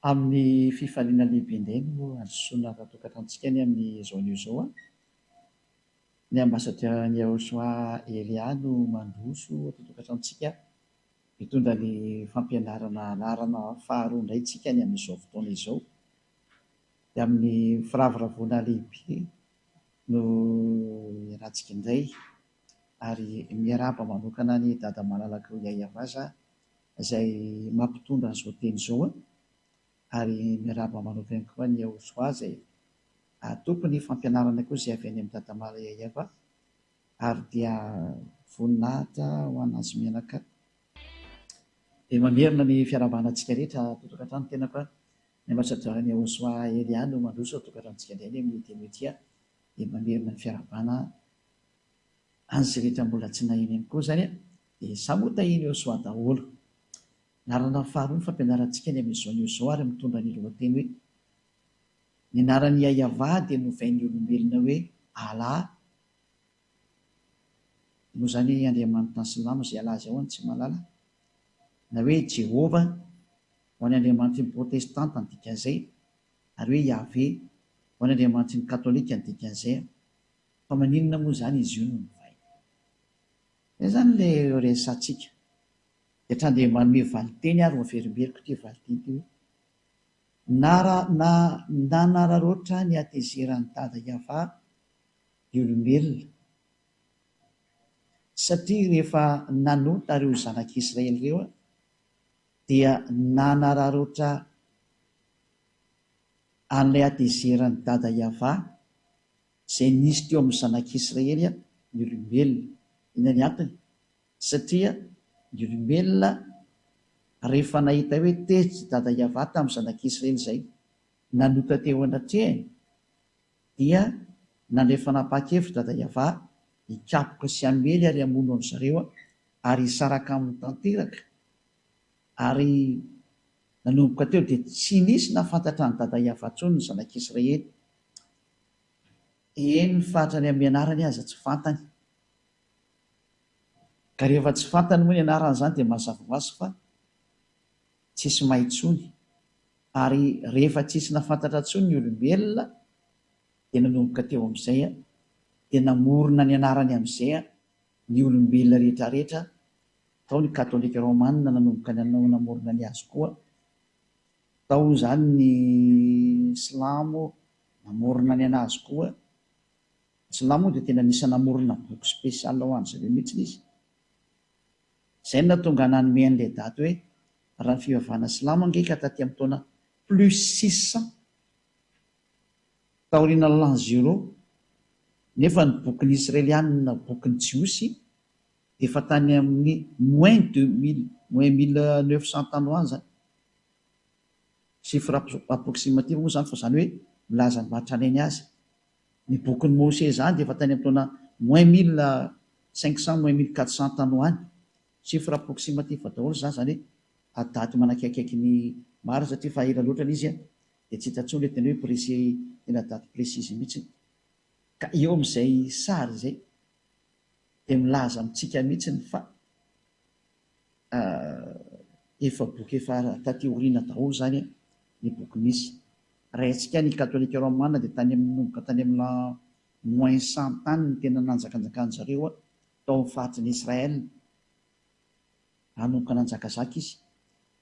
Amin'ny fifaliana lehibe indray no azosoana tokantranotsika ny amin'izao anio izao a. Ny ambasadera ny Yahosoa Elia no mandroso ato tokantranotsika, mitondra ny fampianarana anarana faharoa indray tsika ny amin'izao fotoana izao. Dia amin'ny firavoravoana lehibe no iarahantsika indray ary miarahaba manokana ny dada malalaka Iayavaza izay mampitondra an'izao teny izao a, ary miarahaba manokana koa ny Yahosoa izay tompony fampianarana koa izay avy any amin'ny dada mala Iayava, ary dia voninahitra ho anazy menaka. Dia mamerina ny fiarahabanantsika rehetra tokantrano, tena koa ny ambasadaran'ny Yahosoa Elia no mandroso tokantranotsika indray ny amin'ny teny tia. Dia mamerina ny fiarahabana an'izay rehetra mbola tsy nahiny ihany koa izany a, dia samota iny Yahosoa daholo. Narana faharoa ny fampianarantsika ny amin'izao anio izao, ary mitondra ny lohateny hoe ny anaran'ny Iayava dia novain'ny olombelona hoe Allah. Noho izany Andriamanitra ny Silamo izay alaza ao any tsy malala, na hoe Jehova ho any Andriamanitry ny protestanta ny dikan'izay, ary hoe Yahvé ho any Andriamanitry ny katolika ny dikan'izay. Fa maninona moa izany izy io no novaina? Izany ilay resatsika. Dia hatrany dia manome valiteny ary maverimbeloko ity valiteny ity hoe nanararoatra ny atezeran'ny dada Yahva ny olombelona, satria rehefa nanota ireo zanak'Israely ireo dia nanararoatra an'ilay atezeran'ny dada Yahva izay nisy teo amin'ny zanak'Israely ny olombelona. Ina ny antony? Satria ny olombelona rehefa nahita hoe tezitra dada Yahva tamin'ny zanak'Israely izay nanota teo anatrehany, dia nandray fanapa-kevitra dada Yahva hikapoka sy hamely ary hamono an' zareo ary hisaraka amin'ny tanteraka. Ary nanomboka teo dia tsy nisy nafantatra ny dada Yahva intsony ny zanak'Israely. Eny fa hatrany amin'ny anarany aza tsy fantany. Ka rehefa tsy fantany moa ny anarany izany dia mazava ho azy fa tsisy mahay intsony. Ary rehefa tsisy nafantatra intsony ny olombelona dia nanomboka teo amin'izay dia namorona ny anarany amin'izay ny olombelona rehetrarehetra. Tao ny katolika romanina nanomboka namorona ny azy koa, tao izany ny silamo namorona ny anazy koa. Silamo dia tena nisy namorona boky spesiala ho an'izareo mihitsy izy. Izay no nahatonga nanome an'ilay daty hoe raha ny fivavahana silamo angaika taty amin'ny taona plus 600 taoriana l'an 0, nefa ny bokin'ny Israelianina, bokin'ny Jiosy, dia efa tany amin'ny moins 2000, moins 1900 tany ho any zany. Chiffre approximative moa zany, fa izany hoe milaza ny mahatranainy azy. Ny bokin'ny Mose zany dia efa tany amin'ny taona moins 1500, moins 1400 tany ho any. Chiffre approximative daholo zany, zany hoe adaty manakaikaiky ny maro, satria fa ela loatra izy dia tsy hita intsony tena hoe précis, tena daty précise mihitsy. Ka eo amin'izay sary izay dia milaza amintsika mihitsy fa efa boky efa taty aoriana daholo zany ny boky misy. Raintsika ny katolika romanina dia tany nomboka tany amin'ny moins 100 tany ny tena nanjakanjakany zareo tao amin'ny fahatry Israel, nanomboka nanjakazaka izy.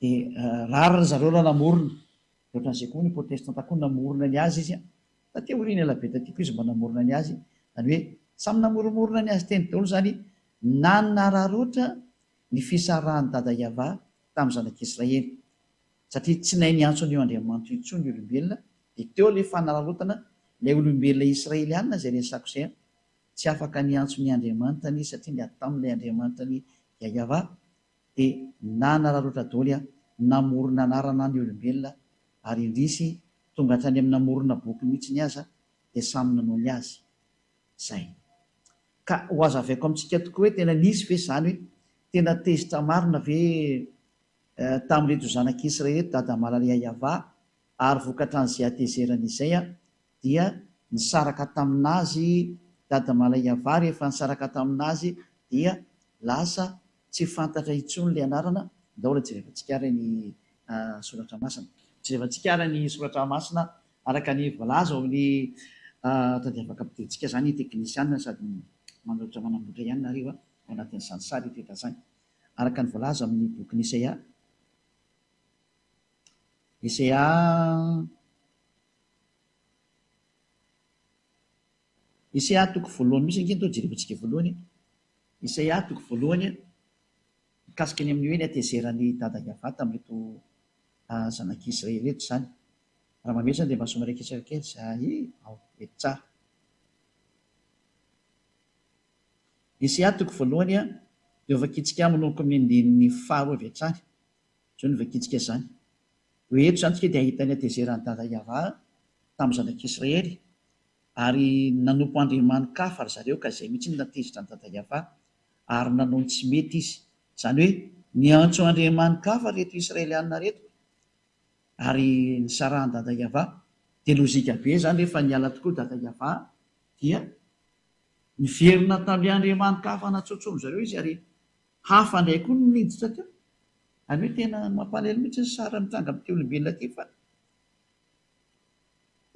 Dia rarina zareo raha namorona, ohatran'izay koa ny protestanta koa namorona ny azy izy taty aoriana ela be taty koa izy mba namorona ny azy. Zany hoe samy namoromorona ny azy teny daholo zany, nanararoatra ny fisarahan'ny dada Yahva tamin'ny zanak'Israely, satria tsy nahay niantsony eo Andriamanitra intsony ny olombelona. Dia teo ilay fanararotana ilay olombelona Israelianina izay resako izay, tsy afaka niantsony Andriamanitra ny satria ny atamin'ilay Andriamanitra ny Yahva dia nanararoatra daholo namorona anarana ny olombelona, ary indrisy tonga hatrany amin'ny namorona boky mihitsy ny aza dia samy nanao ny azy zay. Ka ho azavaiko amintsika tokoa hoe tena nisy ve izany hoe tena tezitra marina ve tamin'ireto zanak'Israely dada malala Yahva, ary vokatran' izay atezerana izay dia nisaraka taminazy dada mala Yahva. Rehefa nisaraka taminazy dia lasa tsy fantatra intsony ilay anarana. Daholo jerevantsika ny soratra masina. jerevantsika arany soratra masina araka ny voalaza ao amin'ny tady afaka ampidintsika zany teknisiana sady manolotra manamboatra ihany nareo ao anatin'izany sary teta zany araka ny voalaza amin'ny bokyny Isaia toko voalohany misy angeny tao jerevantsika voalohany Isaia toko voalohany mikasika ny amin'ny hoe ny atezerany dada Iava tamin'reto zanak'Israely reto zany. Raha mamety zany dia masoma raikitra kely zay ao mety tsara. Isaia toko voalohany dia vakitsika manomboka amin'ny andininy faharoa avy hatrany. Zao ny vakitsika zany. Hoe eto zany tsika dia ahitany atezerany dada Iava tamin'ny zanak'Israely ary nanompo andriamanin-kafa ry zareo ka izay mihitsy natezitra ny dada Iava ary nanao tsy mety izy. Zany hoe niantso andriamanin-kafa reto Israelianina reto ary nisarahany dada Iava dia lozika be zany rehefa niala tokoa dada Iava dia niverina tamin'ny andriamanin-kafa natsotsomo zareo izy ary hafa indray koa niditra teo. Ary hoe tena mampalahelo mihitsy ny sara mitranga amin'ny olombelona ty fa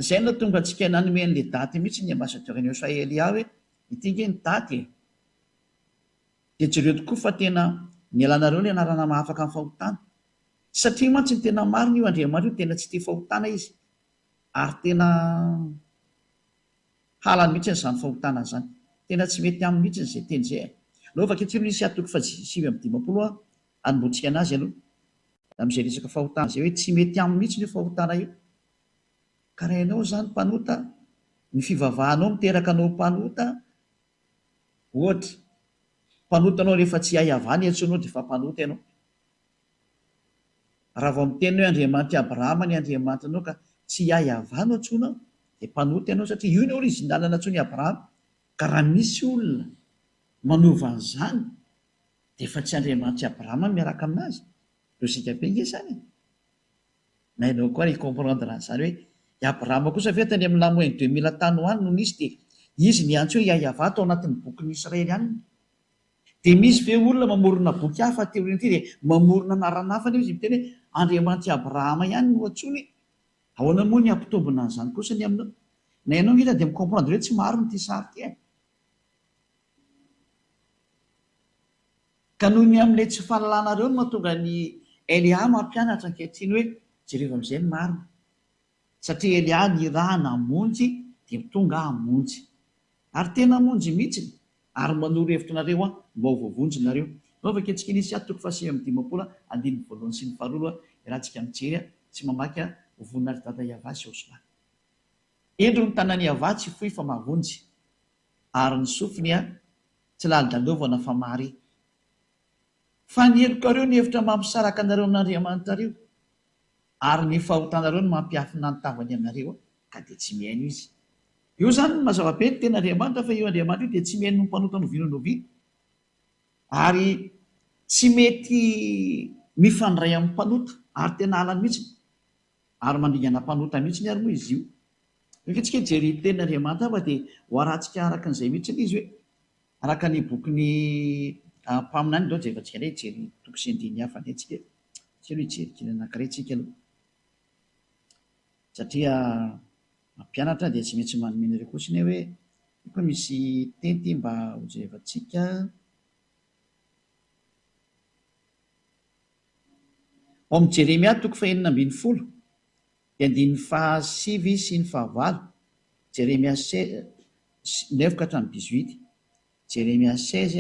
izay no tonga antsika nanome an'ilay daty mihitsy ny ambasadorany Israely hoe ity nge ny daty dia jereo tokoa fa tena nialanareo ny anarana mahafaka amin'ny fahotana satria mantsy ny tena marina io Andriamanitra io tena tsy tia fahotana izy ary tena halany mihitsy n'izany fahotana zany, tena tsy mety amin'ny mihitsy n'izay teny izay. Aleo vakitsiro nisy atoko fa 5:10 anomboantsika anazy aloha amin'izay resaka fahotana izay hoe tsy mety amin'ny mihitsy ny fahotana io. Karaha ianao zany mpanota, ny fivavahanao miteraka anao mpanota, ohatra mpanotanao rehefa tsy hay-havana antsoinao dia efa mpanota ianao. Raha vao miteny hoe Andriamanitra Abrahama ny Andriamanitra anao ka tsy hay-havana antsonao dia mpanota ianao satria io ny orizinal natsoiny Abrahama. Ka raha misy olona manova an'izany dia efa tsy Andriamanitra Abrahama miaraka aminazy. Lozika be nge zany. Na ianao koa ry comprendre an'izany hoe i Abrahama kosa vetany amin'ny lamoiny 2000 tany ho any no nisy dia izy niantso hoe hay-havana tao anatin'ny boky ny Israely ihany. Dia misy ve olona mamorona boky hafa teoriana ity dia mamorona anarana hafa izy miteny hoe Andriamanitra Abrahama ihany no antsony. Ahoana moa ny ampitombona an'izany kosa ny aminao? Na ianao ngita dia micomprendre hoe tsy marina ity sary ity. Ka noho ny amin'ilay tsy fahalalànareo no mahatonga ny Elia mampianatra ankehitriny hoe jereo amin'izay ny marina. Satria Elia ny raha namonjy dia tonga hamonjy. Ary tena hamonjy mihitsy ary manoro hevitrinareo mba ho voavonjinareo. Nao vaketsika nisy atoko fa 5:10 andininy voalohany sy ny faharoa iarahantsika mijery tsy mamaky hovonina ry dada Iava sy Josua. Endro ny tanany Iava tsy fohy fa mavonjy ary ny sofiny tsy lalidalaovana fa mary. Fa nielokareo ny hevitra mampisaraka anareo amin'Andriamanitra reo ary ny fahotanareo no mampiafina ny tavany aminareo ka dia tsy mihaino izy. Io zany ny mazava be ny tena Andriamanitra fa io Andriamanitra io dia tsy mihaino ny mpanota noviana ary tsy mety mifandray amin'ny mpanota ary tena halany mihitsy ary mandingana mpanota mihitsy ny ary moa izy io. Nketsika jery teny Andriamanitra fa dia hoarantsika araka an'izay mihitsy izy hoe araka ny bokyny mpaminany dao dia efantsika indray jery toko sy andiny hafa indray tsika tsy aloha hijery kely anankiray tsika aloha satria mampianatra dia tsy maintsy manomena ireo koa siny hoe koa misy tenty mba hojerevantsika. Ao amin'ny Jeremia toko 9:10 dia andininy 7 sy ny 9. Jeremia 9 ka hatramin'ny 18. Jeremia 16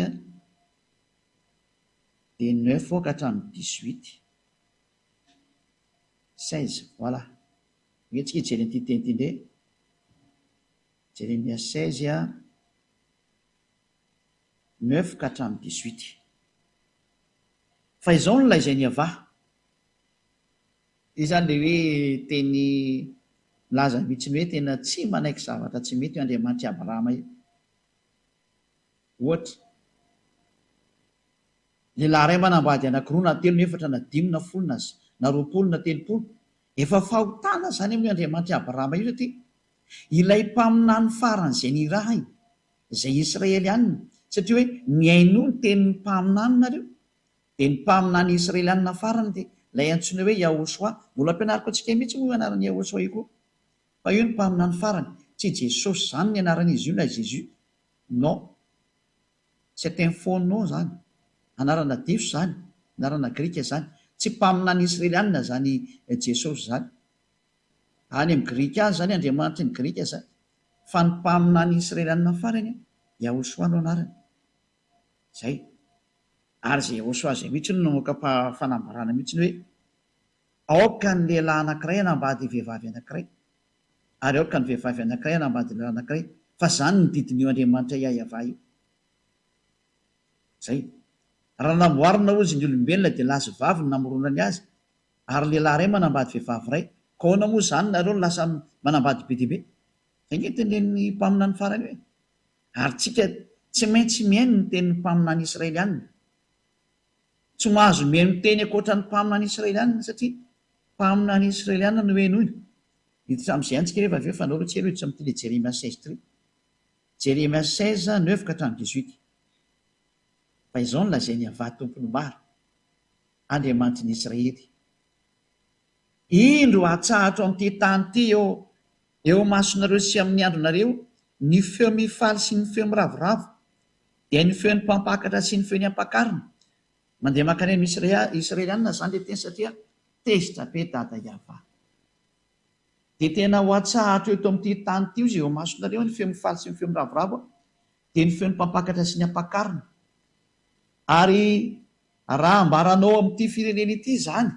dia 9 ka hatramin'ny 18. 16 voilà. Netsika hijery an'ity teny ity indray. Jeremia 16 9 ka hatramin'ny 18. Fa izao no lazainy Iava. Izy zany le hoe teny laza mihitsy hoe tena tsy manaiky zavatra tsy mety io Andriamanitra Abrahama io. Ohatra lehilahy iray manambady anankiroa na telo na efatra na dimy na folo na 20 na 30 efa fahotana zany amin'ny Andriamanitra Abrahama io satria ilay mpaminany faran'izay ny raha izay Israely anina satria hoe miaino ny tenin'ny mpaminany nareo dia ny mpaminany Israely anina farany dia lay antsoina hoe Yahosoa. Mbola ampianariko antsika mihitsy moa anaran'ny Yahosoa io koa. Fa io ny mpaminany farany, tsy Jesosy zany ny anaran'izy io na Jésus. Non. C'est un faux nom zany. Anarana diso zany, anarana grika zany. Tsy mpaminany israelianina zany Jesosy zany. Any amin'ny grika azy zany Andriamanitra ny grika zany. Fa ny mpaminany israelianina farany Yahosoa no anarany. Zay. Ary zay Yahosoa zay mihitsy no namoaka fanambarana mihitsy hoe aoka ny lehilahy anankiray hanambady vehivavy anankiray, ary aoka ny vehivavy anankiray hanambady lehilahy anankiray, fa zany ny didin'io Andriamanitra Yahova io. Zay. Raha namboarina ozy ny olombelona dia lahy sy vavy no namoronany azy, ary lehilahy iray manambady vehivavy iray, ka ahoana moa zany nareo lasa manambady be dia be. Zay ny tenen'ny mpaminany farany hoe. Ary tsika tsy maintsy mihaino ny tenin'ny mpaminany israelianina. Tsy mahazo mihaino teny ankoatra ny mpaminany israelianina satria mpaminany israelianina no henoina. Hiditra amin'izay antsika rehefa avy eo fa naoratra elo hiditra amin'ity le Jérémia 16:3. Jérémia 16:9-18. Fa izao no lazainy avà tompony maro, Andriamanitry ny Israely. Indro atsahatra amin'ity tany ity eo masonareo sy amin'ny andronareo ny feo mifaly sy ny feo miravoravo, dia ny feon'ny mpampakatra sy ny feon'ny ampakarina. Mandeha mankany amin'ny israelianina zany le teny satria tezitra be dada Yahova. Dia tena ho atsahatra eto amin'ity tany ity izy eo masonareo ny feo mifaly sy ny feo miravoravo, dia ny feon'ny mpampakatra sy ny ampakarina. Ary raha ambaranao amin'ity firenena ity zany,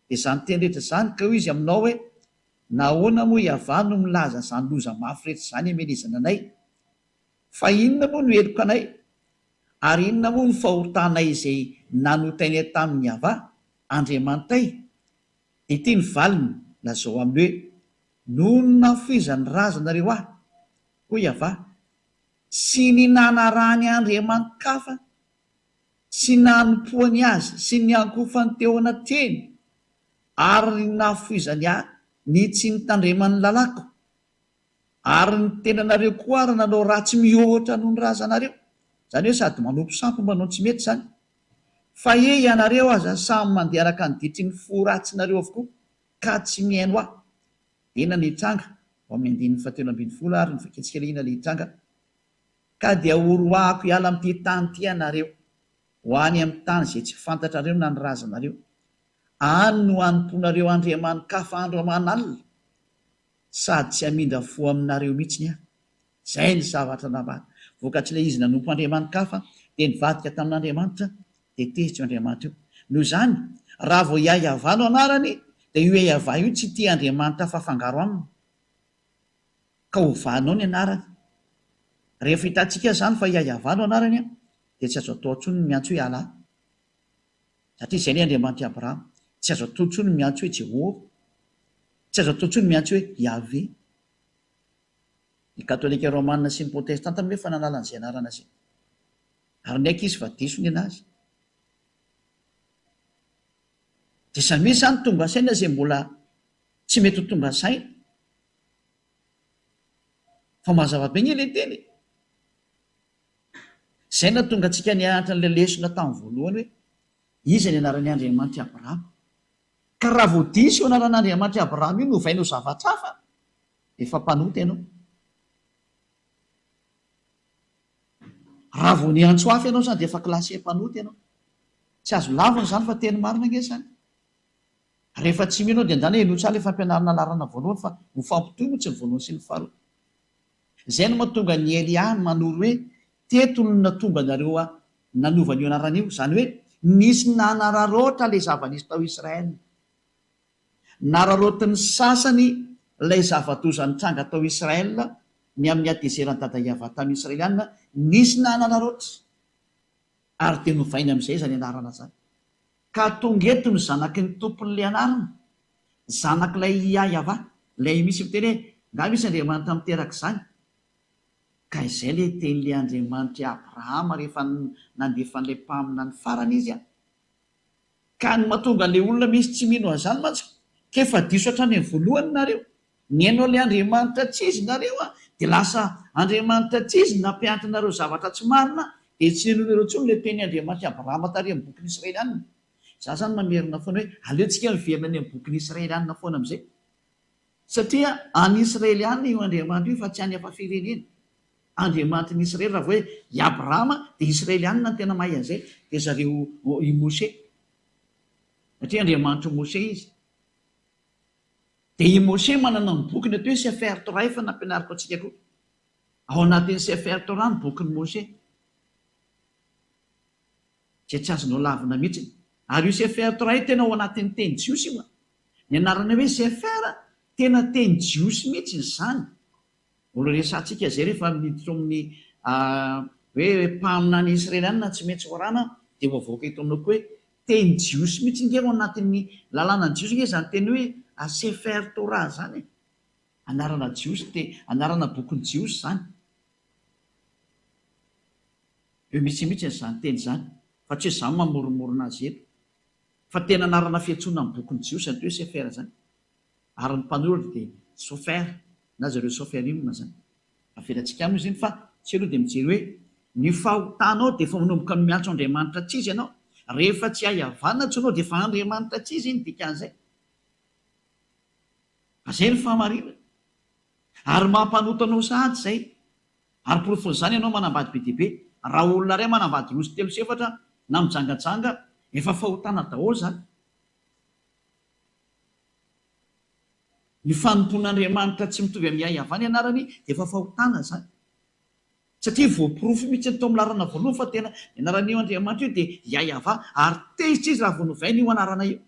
dia zany teny rehetra zany ka ho izy aminao hoe nahoana moa Yahova no milaza zany loza mafy rehetra zany hamelezana anay? Fa inona moa no heloka anay? Ary inona moa ny fahotanay izay nanotainay tamin'ny Yahova Andriamanitray? Dia ity ny valiny lazao amin'ny hoe noho ny nafoizany razanareo ahy, hoy Yahova, sy ny nanarahany andriamanikafa sy nanompoany azy sy ny ankofany teo anatreny, ary ny nafoizany ahy ny tsy nitandremany lalako, ary ny tenanareo koa ary nanao ratsy mihoatra noho ny razanareo. Zany hoe sady manompo sampo manao tsy mety zany. Fa ianareo aza samy mandeha araka ny ditry ny fo ratsinareo avokoa ka tsy mihaino ahy. Ena ny tranga ao amin'ny 9:12 ary ny faketsikeliana le tranga. Ka dia horoahako hiala amin'ity tany ity ianareo, ho any amin'ny tany izay tsy fantatrareo na ny razanareo. Any no anomponareo andriamanikafa andro aman'alina, sady tsy hamindra fo aminareo mihitsy aho. Zay ny zavatra nabata. Vokatry ilay izy nanompo andriamanikafa dia nivadika tamin'Andriamanitra, dia tezitra io Andriamanitra io. Noho izany, raha vao Yahova no anarany, dia io Yahova io tsy tia Andriamanitra fa fangaro aminy, ka hovanao ny anarany. Rehefa hitantsika zany fa Yahova no anarany, dia tsy azo atao intsony ny miantso hoe Allah, satria izay ny Andriamanitra Abrahama. Tsy azo atao intsony ny miantso hoe Jehova, tsy azo atao intsony ny miantso hoe Yahvé. Ny katolika romanina sy ny protestanta nefa nanala an'izay anarana izay, ary ny aiky izy fa diso ny anazy. Dia samy misy zany tonga saina izay mbola tsy mety ho tonga saina, fa mazava be ny ilay teny. Izay na tonga antsika nianatra n'ilay lesona tamin'ny voalohany hoe iza ny anaran'ny Andriamanitra Abrahama. Ka raha vao diso io anaran'Andriamanitra Abrahama io no ovainao zavatra hafa, efa mpanota ianao. Raha vao niantso hafa ianao zany dia efa klasy mpanota ianao. Tsy azo lavina zany fa teny marina nge zany. Rehefa tsy minao dia andany eno tsara efa ampianarana larana voalohany fa ho fampitohy moa tsy ny voalohany sy ny faharoa. Izay no mahatonga ny Elia manoro hoe teto no natonga anareo nanovana io anarana io. Zany hoe nisy nanararoatra ilay zava-nisy tao Israely. Nararoatiny sasany ilay zava-doza nitranga tao Israely ny amin'ny adezerany dada Yahova tamin'ny israelianina, nisy nanararoatra ary dia novainy amin'izay zany anarana zany. Ka tonga eto ny zanaky ny tompon'ilay anarana, zanak'ilay Yahova, ilay misy miteny hoe nga misy Andriamanitra miteraka izany. Ka izay ilay tenin'ilay Andriamanitra Abrahama rehefa nandefa an'ilay mpaminany farany izy. Ka ny mahatonga ilay olona misy tsy mino an'izany mantsy, kefa diso hatrany amin'ny voalohany nareo. Ny hainao ilay Andriamanitra tsy izy nareo dia lasa Andriamanitra tsy izy nampianatrinareo zavatra tsy marina, dia tsy nenonareo intsony ilay teny Andriamanitra Abrahama tary amin'ny bokin'ny Israelianina. za zany mamerina foana hoe aleontsika miverina ny amin'ny bokyny israelianina foana am'izay satria any israelianina io andriamanitra io fa tsy any afa firenena andriamanitra ny israely raha vo hoe i abrahama dia israelianina ny tena mahay an'izay dia zareo i mose satria andriamanitra mose izy dia i mose manana ny bokyny atao hoe sefer torah efa nampianariko antsika koa ao anatin'ny sefer torah ny bokyny mose tsy azonao lavina mihitsiny ary io sefer torah io tena ao anatin'ny teny jiosy io ny anarana hoe sefer tena teny jiosy mihitsy izany olo resantsika zay rehefa miditra amin'ny hoe mpaminany israelianina tsy maintsy horana dia voavoaka eto aminao koa hoe teny jiosy mihitsy nge ao anatin'ny lalànany jiosy nge zany teny hoe sefer torah zany anarana jiosy anarana bokyny jiosy zany eo mitsymihitsy zany teny zany fa tsy hoe zany mamorimorona azy eto fa tena anarana fiantsoana amin'ny bokyny jiosy ny to hoe sefer zany ary ny mpanoratra dia sofer na zareo soferimna zany avelantsika amio zany fa tsy aloha dia mijery hoe ny fahotanao dia efa manomboka ny miantso andriamanitra tsy izy ianao rehefa tsy hayavana tsonao dia efa andriamanitra tsy izy iny dikan'izay fa zay ny fahamarina ary mampanotanao sahady zay ary porofon'izany ianao manambady be diaibe raha olona ray manambady rosy telo sefatra na mijangajanga efa fahotana daholo zany ny fanompon'andriamanitra tsy mitovy amin'ny hayavana ianarany dia efa fahotana zany satria voaporofo mihitsy ny tao milarana voalohany fa tena ianaran'io andriamanitra io dia ihayava ary tezitra izy raha voanovaina io anarana io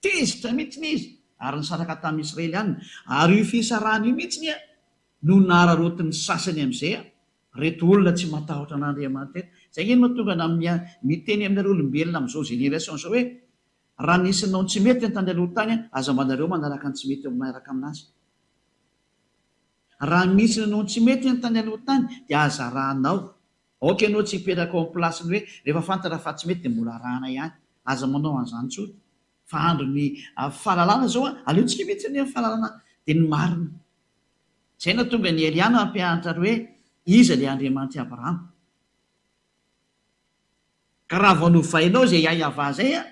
tezitra mihitsiny izy ary ny saraka tamin'ny israelianina ary io fisarahana io mihitsiny a no nararotiny sasany amin'izay a reto olona tsy matahotra an'andriamanitra eto zay ino mahatonga amin'ny miteny aminareo olombelona amin'izao génération zao hoe raha nisinao tsy mety ny tany aloha tany aza manareo manaraka ny tsy mety manaraka aminazy raha misy nanao tsy mety ny tany aloha tany dia aza rahanao oka ianao tsy hipetraka ao am'plasiny hoe rehefa fantatra fa tsy mety dia mbola rahana ihany aza manao an'izany tsotra fa andro ny fahalalana zao a aleontsika mihitsy ny fahalalana dia ny marina zay na tonga ny eliana ampianatra ry hoe iza le andriamanitra abrahama ka raha vao novainao zay hayava zay a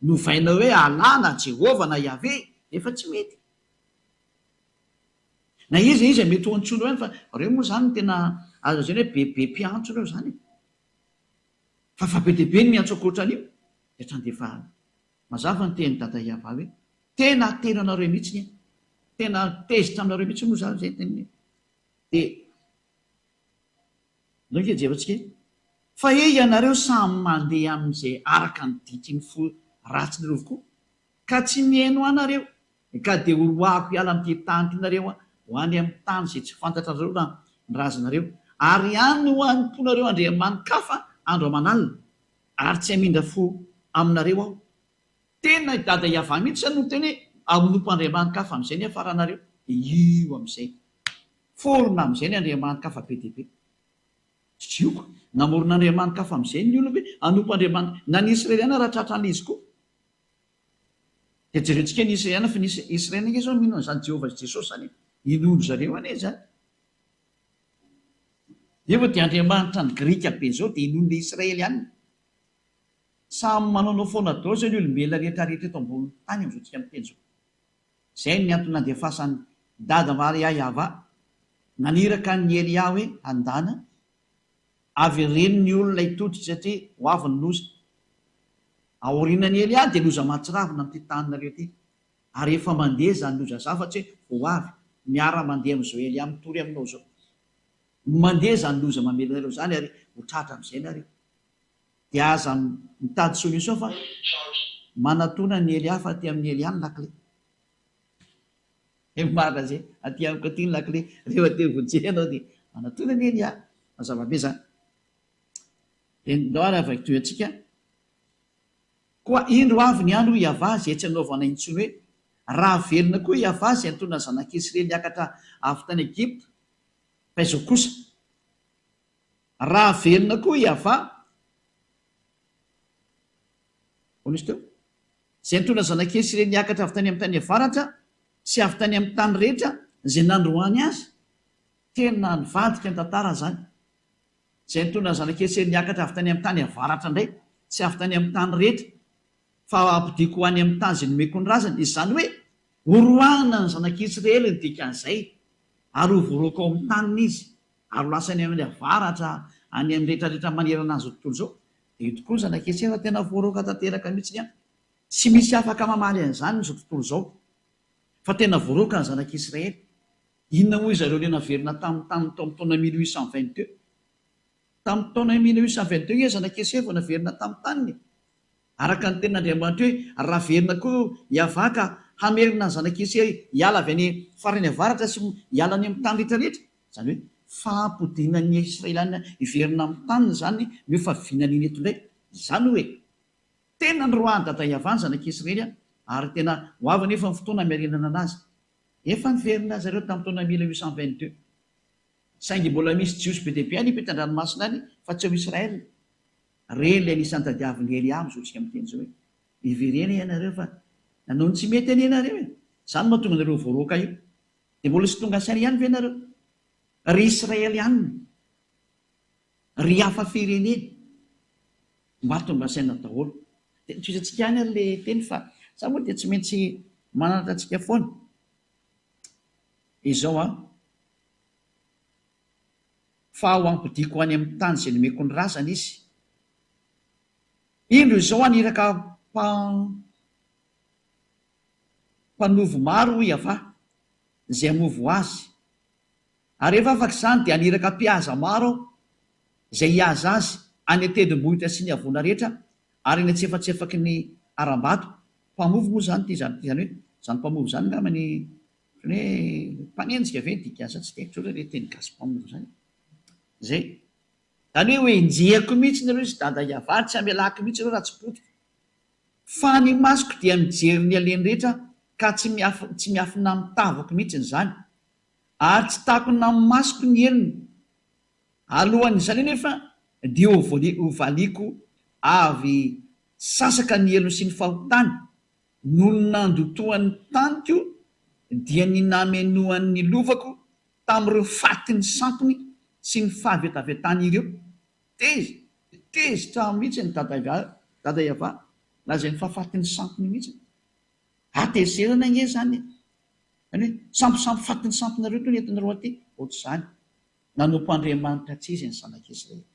novainao hoe alana jehova na yave efa tsy mety na izy mety ho antsoina any fa reo moa zany tena azo zany hoe bebe mpiantso reo zany fa be diaibe ny miantso akoatran'io defa mazava ny teny dada iava hoe tena tena anareo mihitsiny tena tezitra aminareo mihitsy moa zany zay teny dia nake jevatsika fa ianareo samy mandeha amin'izay araka ny diky ny fo ratsy nareo vokoa ka tsy mihaino anareo ka dia oroako hiala amin'ity tany tynareo ho any amin'ny tany zay tsy fantatra nareo na ny razanareo ary any ho anymponareo andriamanikafa andro amanalina ary tsy hamindra fo aminareo aho tena dada iava mihitsy zany no teny hoe aminompo andriamanikafa amin'izay ny afaranareo io amin'izay forona amin'izay ny andriamanikafa be diaibe tsioko namoron'andriamanikafa amin'izay ny olona hoe anompo andriamanitra na ny israeliana raha tratrana izy koa dia jerentsika ny israeliana fa ny israeliana nge zao mino an'izany jehovah jesosy zany inondro zareo ane zany efa dia andriamanitra ny grika be zao dia inondro israeliana samy manaonao foana daholo zao ny olombelona rehetrarehetra eto ambony tany am'izao tsika miteny zao zay ny antony nandefasan'ny dada mariayava naniraka ny elia hoe andana avy reny ny olona itotry satria ho avy ny loza aorinany elia dia loza matsiravina amin'ity taninareo ty ary efa mandeha zany loza zafatsy hoe ho avy miara mandeha amin'izao elia mitory aminao zao mandeha zany loza mamelinareo zany ary ho tratra amin'izay nareo dia aza mitady solution fa manatona ny elia fa aty amin'ny elia ny lakle marina zay aty amiko aty ny lakle rehefa te vonjely anao dia manatona ny elia mazavabe zany ndao ary avaka toy antsika koa indro avy ny andro iava zay tsy anaovana intsony hoe raha velona koa iava zay antona zanak'israely niakatra avy tany Egypta fa izao kosa raha velona koa iava onisy teo zay antona zanak'israely niakatra avy tany amin'ny tany avaratra sy avy tany amin'ny tany rehetra zay nandroany azy tena nivadika ny tantara zany zay antona zanak'israely niakatra avy tany amin'ny tany avaratra indray sy avy tany amin'ny tany rehetra fa ampidiko ho any amin'ny tany zay nomeko ny razany. Izany hoe horoahana ny zanak'Israely ny dikan'izay ary ho voaroko ao amin'ny taniny izy ary lasany amin'ny avaratra any amin'ny rehetrarehetra manerana azy tontolo izao. Dia io tokoa ny zanak'Israely fa tena voaroka tanteraka mihitsiny a. Tsy misy afaka mamaly an'izany izao tontolo izao fa tena voaroka ny zanak'Israely. Inona moa izareo le naverina tamin'ny taona 1822. Tamin'ny taona 1822 izy zanak'Israely vao naverina tamin'ny taniny. Araka ny tenin'Andriamanitra hoe raha verina koa hiavaka hamerina ny zanak'Israely hiala avy any farany avaratra sy hiala any amin'ny tany rehetrarehetra. Izany hoe fahampodinan'ny Israeliana hiverina amin'ny taniny zany no fahavinany eto indray. Izany hoe tena nyroahany dada hiavany zanak'Israely ary tena ho avy nefa ny fotoana miarinana anazy. Efa niverina zareo tamin'ny taona 1822. Saingy mbola misy jiosy be dia be any ipetan-dranomasina any fa tsy ao Israely. Reny ilay nisan'ny tadiavin'ny Elia mizotsika amin'ny teny izao hoe iverena ianareo fa nanao ny tsy mety any ianareo e. Izany mahatonga anareo voaroaka io. Dia mbola tsy tonga saina ihany ve ianareo? Ry Israely ihany, ry hafa fireneny mba tonga saina daholo. Dia nitsoisantsika ihany ilay teny fa sa moa dia tsy maintsy manaratra antsika foana. Izao fa ho ampidiko any amin'ny tany izay nomeko ny razana izy. Indro izao aniraka mpanovo maro hiava izay hamovo azy. Ary rehefa afaka izany dia aniraka mpihaza maro izay hihaza azy any antendrombohitra sy ny havoana rehetra ary ny antsefatsefaky ny aram-bato. Mpamovo moa zany izany hoe izany mpamovo izany ngamany hoe mpanenjika ve dikansa tsy dia haiko le teny gasy mpamovo zany. Zay zany hoe enjehako mihitsy nareo izy dada hiavary tsy amelako mihitsy ireo raha tsy potika. Fa ny masoko dia mijery ny aleny rehetra ka tsy miafina mitavako mihitsy zany. Ary tsy takona amin'ny masoko ny elony. Alohan'izany nefa dia ho valiko avy sasaka ny elony sy ny fahotany noho ny nandotoan'ny taniko dia ny namenoan'ny lovako tamin'ireo fatiny sampony sy ny fahavetavetany ireo. Tezitra mihitsy ny dada hiava lazay ny fahafatiny sampony mihitsy. Atezerana nge zany. Hoe samposampo fatiny samponareo to nentinareo aty ohatr'izany. Nanompo Andriamanitra tsy izy ny zanak'Israely.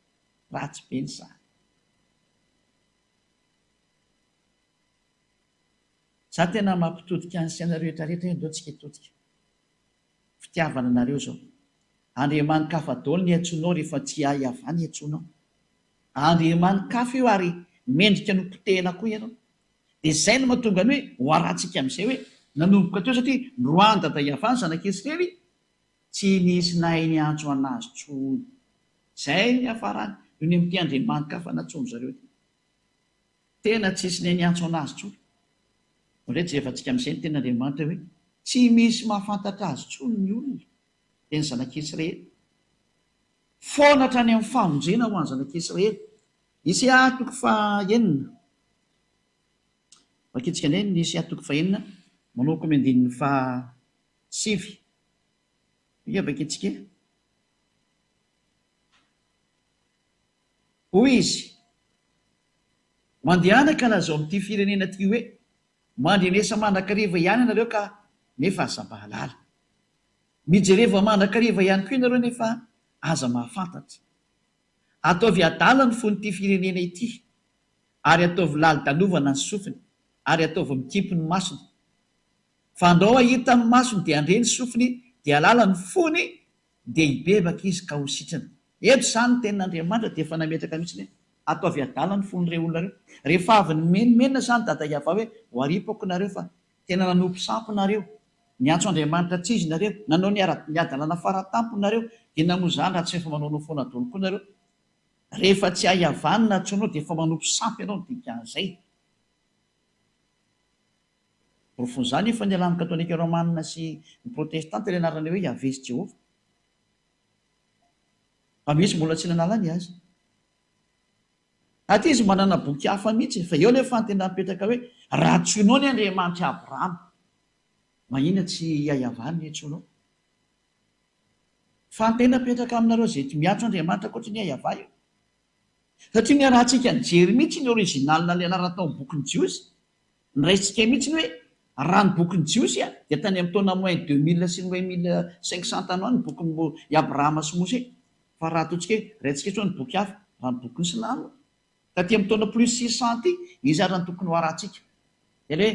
Ratsy be ny zany. Za tena mampitodika ny saina rehetrarehetra ndao tsika hitodika. Fitiavana anareo zao. Andriamanitra kafa daholo ny antsoinao rehefa tsy hiava ny antsoinao. Andriamanitra kafa io ary mendrika no potehana koa ianao. Dia izay no mahatonga ny hoe ho arantsika amin'izay hoe nanomboka teo satria roany dada hiavany zanak'Israely tsy nisy nahay ny antso anazy tsony. Izay ny hafarany io ny amin'ity Andriamanitra kafa natsono zareo. Tena tsy nisy nahay ny antso anazy tsony. Ohatry jerefantsika amin'izay ny ten'Andriamanitra hoe tsy misy mahafantatra azy tsony ny olona. Dia ny zanak'Israely foana hatrany amin'ny famonjena ho an'ny zanak'Israely. Isaia toko fahaenina. Vakitsika indray ny Isaia toko fahaenina manao koa andininy fahasivy. Io vakitsika. Hoy izy mandehanaka lazao amin'ity firenena ity hoe mandrenesa mandrakariva ihany ianareo ka nefa aza mahalala. Mijereva mandrakariva ihany koa ianareo nefa aza mahafantatra. Ataovy adala ny fon'ity firenena ity ary ataovy lali-dalovana ny sofiny ary ataovy mikimpy ny masony. Fa andao ahita ny masony dia andre ny sofiny dia alala ny fony dia hibebaka izy ka ho sitrana. Eto izany ny tenin'Andriamanitra dia efa nametraka mihitsy ataovy adala ny fon'ireo olona reo. Rehefa avy ny menomenona izany dada hiava hoe ho aripako nareo fa tena nanompo sampo nareo. Niantso Andriamanitra tsy izy nareo. Nanao ny adalana faratampo nareo. Dia namoa izany raha tsy efa manao foana daholo koa nareo. Rehefa tsy hahiavany na tsonao dia efa manompo sampy ianao dikan'izay. Rofon'izany efa ny alamy katolika romanina sy ny protestanta ilay anarany hoe Yavezy Jehova. Fa misy mbola tsy nanalany azy. Aty izy manana boky hafa mihitsy fa eo nefa tena mipetraka hoe raha tsoinao ny Andriamanitra Abrahama. Mahina tsy hahiavany ny antsoinao. Fa tena mipetraka aminareo izay miantso Andriamanitra ankoatra ny hahiavany. Satria ny rahantsika nijery mihitsy ny originalina ilay anarana tao amin'ny bokin'ny Jiosy niraisika mihitsy ny hoe raha ny bokyny jiosy dia tany amin'ny taona moin 2000 sy ny hoe 1500 tany any bokyny i Abrahama sy Mose, fa raha ataontsika hoe raintsika tso ny boky hafa raha ny bokyny Silamo taty amin'ny taona plus 600 ty izy ary ny tokony ho arahantsika. Dia hoe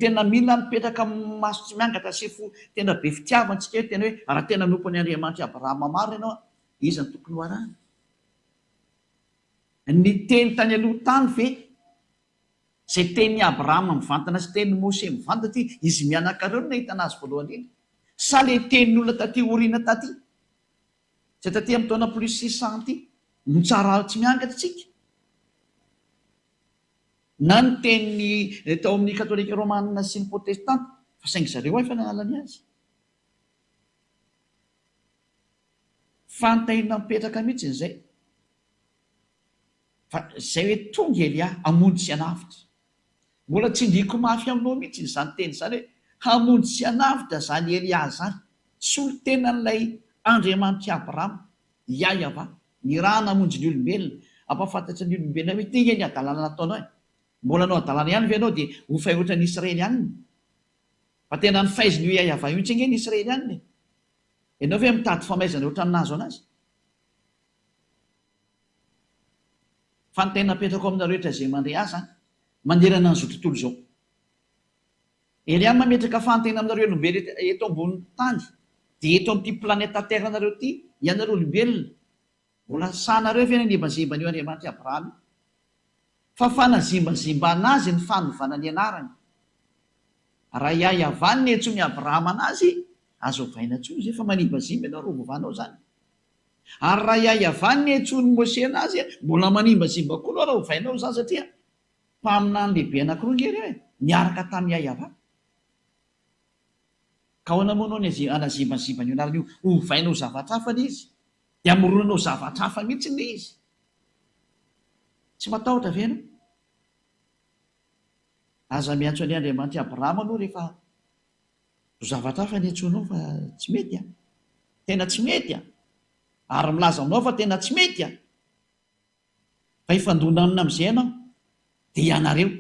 tena mila mipetraka maso tsy miangatra sy tena be fitiavantsika hoe tena hoe raha tena nompon'ny Andriamanitra Abrahama maro ianao izy ny tokony ho arahana. Ny teny tany aloha tany ve zay teny Abrahama mivantana sy teny Mose mivantana ty izy mianakareo no nahita anazy voalohany iny, sa le tenin'olona taty oriana taty zay taty amin'ny taona plus 600 ty no tsara tsy miangatra tsika, na ny teny tao amin'ny katolika romanina sy ny protestanta fa saingy zareo efa nanalany azy. Fantahina mipetraka mihitsy izay fa zay hoe tonga Elia hamonjy sy hanavitra, mbola tsy ndriko mafy aminao mihitsy izany teny izany hoe hamonjy sy hanavitra zany Elia zany, solo tenan'ilay Andriamanitra Abrahama Yahva ny raha namonjy ny olombelona, ampafantatsa ny olombelona hoe tena ny adalana nataonao e, mbola anao adalana ihany ve ianao dia ho fay ohatra ny Israely ihany, fa tena ny faiziny hoe Yahva io tsy ny Israely ihany, ianao ve mitady famaizana ohatra nazo anazy. Fa ny tena petrako aminareo rehetra zay mandray azy manderana an'izao tontolo izao. Elia mametraka fantena aminareo olombelona eto ambonin'ny tany dia eto amin'ity planeta terre nareo ty ianareo olombelona mbola sahanareo ve nimbazimba an'io Andriamanitra Abrahama, fa fanazimbazimba anazy ny fanovana ny anarany. Raha Yahva ny entso ny Abrahama anazy azo vaina tsoa izy fa manimbazimba ianao roa vovanao zany. Ary raha Yahva ny entso ny Mose anazy mbola manimbazimba koa anao raha ho vainao zany, satria mpaminany lehibe anankiroa ngery hoe niaraka tamin'ny Yahva. Ka ahoana moa anao ny anazimbazimba ny anarany io ho vainao zavatra hafa ny izy dia amoronanao zavatra hafa mihitsy ny izy, tsy matahotra ve ianao? Aza miantso any Andriamanitra Abrahama anao rehefa zavatra hafa ny antsonao fa tsy mety tena tsy mety ary milaza aminao fa tena tsy mety fa ifandona amina amin'izay ianao dia ianareo.